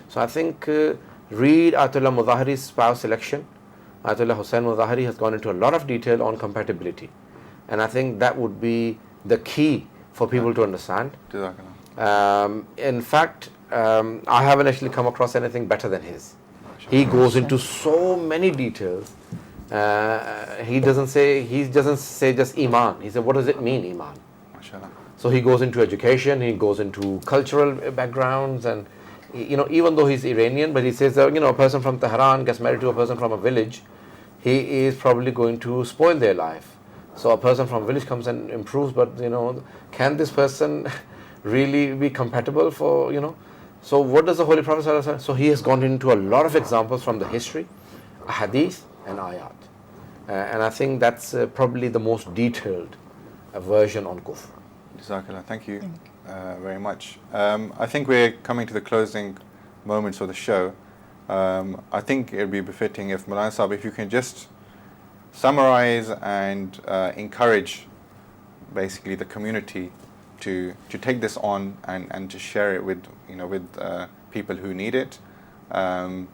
So I think read Atullah Mudahiri's spouse selection, Ayatollah Hussain Muzahari has gone into a lot of detail on compatibility, and I think that would be the key for people to understand. In fact, I haven't actually come across anything better than his. He goes into so many details. He doesn't say just Iman. He said, what does it mean, Iman? MashaAllah. So he goes into education, he goes into cultural backgrounds, and even though he's Iranian, but he says that a person from Tehran gets married to a person from a village, he is probably going to spoil their life. So a person from a village comes and improves, but can this person really be compatible for So what does the Holy Prophet say? So he has gone into a lot of examples from the history, hadith and ayat, and I think that's probably the most detailed version on kufr. Jazakallah. Thank you very much. I think we're coming to the closing moments of the show. I think it would be befitting if Moulana Sahib, if you can just summarize and encourage basically the community to take this on and to share it with people who need it. And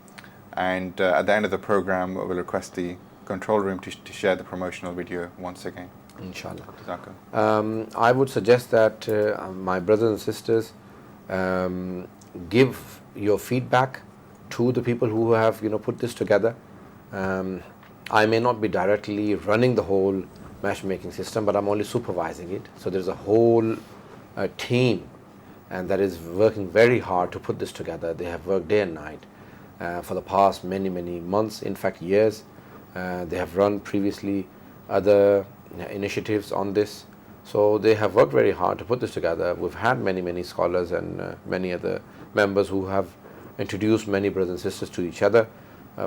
at the end of the program, we'll request the control room to share the promotional video once again. Inshallah. Jazakallah. I would suggest that my brothers and sisters give your feedback to the people who have put this together. I may not be directly running the whole matchmaking system, but I'm only supervising it. So there's a whole team, and that is working very hard to put this together. They have worked day and night for the past many months, in fact years. They have run previously other initiatives on this, so they have worked very hard to put this together. We've had many scholars and many other members who have introduced many brothers and sisters to each other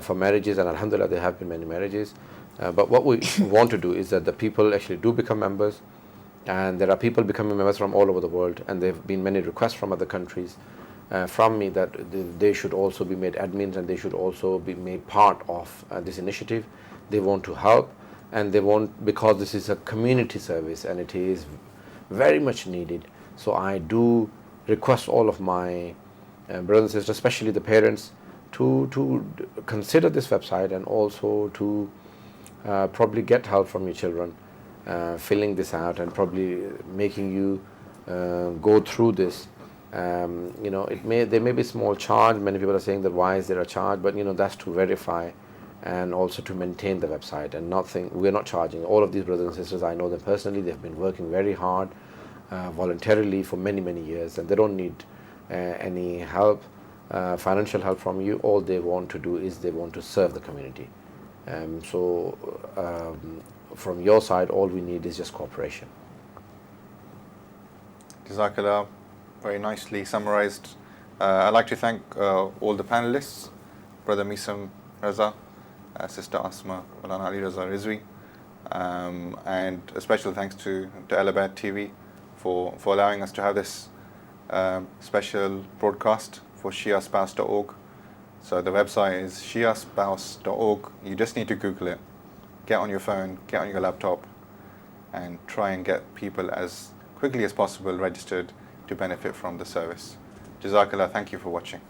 for marriages, and alhamdulillah there have been many marriages. But what we want to do is that the people actually do become members, and there are people becoming members from all over the world, and there have been many requests from other countries from me that they should also be made admins, and they should also be made part of this initiative. They want to help, and they want, because this is a community service and it is very much needed. So I do request all of my brothers and sisters, especially the parents, to consider this website, and also to probably get help from your children filling this out, and probably making you go through this. There may be small charge. Many people are saying that why is there a charge, but that's to verify and also to maintain the website, and we're not charging. All of these brothers and sisters, I know them personally. They've been working very hard voluntarily for many years, and they don't need any help, financial help from you. All they want to do is they want to serve the community. From your side, all we need is just cooperation. Jazakallah. Very nicely summarized. I'd like to thank all the panelists, Brother Misam Raza, Sister Asma, Moulana Ali Raza Rizivi, and a special thanks to Alabad TV for allowing us to have this special broadcast for shiaspouse.org. So the website is shiaspouse.org. You just need to Google it. Get on your phone, get on your laptop, and try and get people as quickly as possible registered to benefit from the service. Jazakallah, thank you for watching.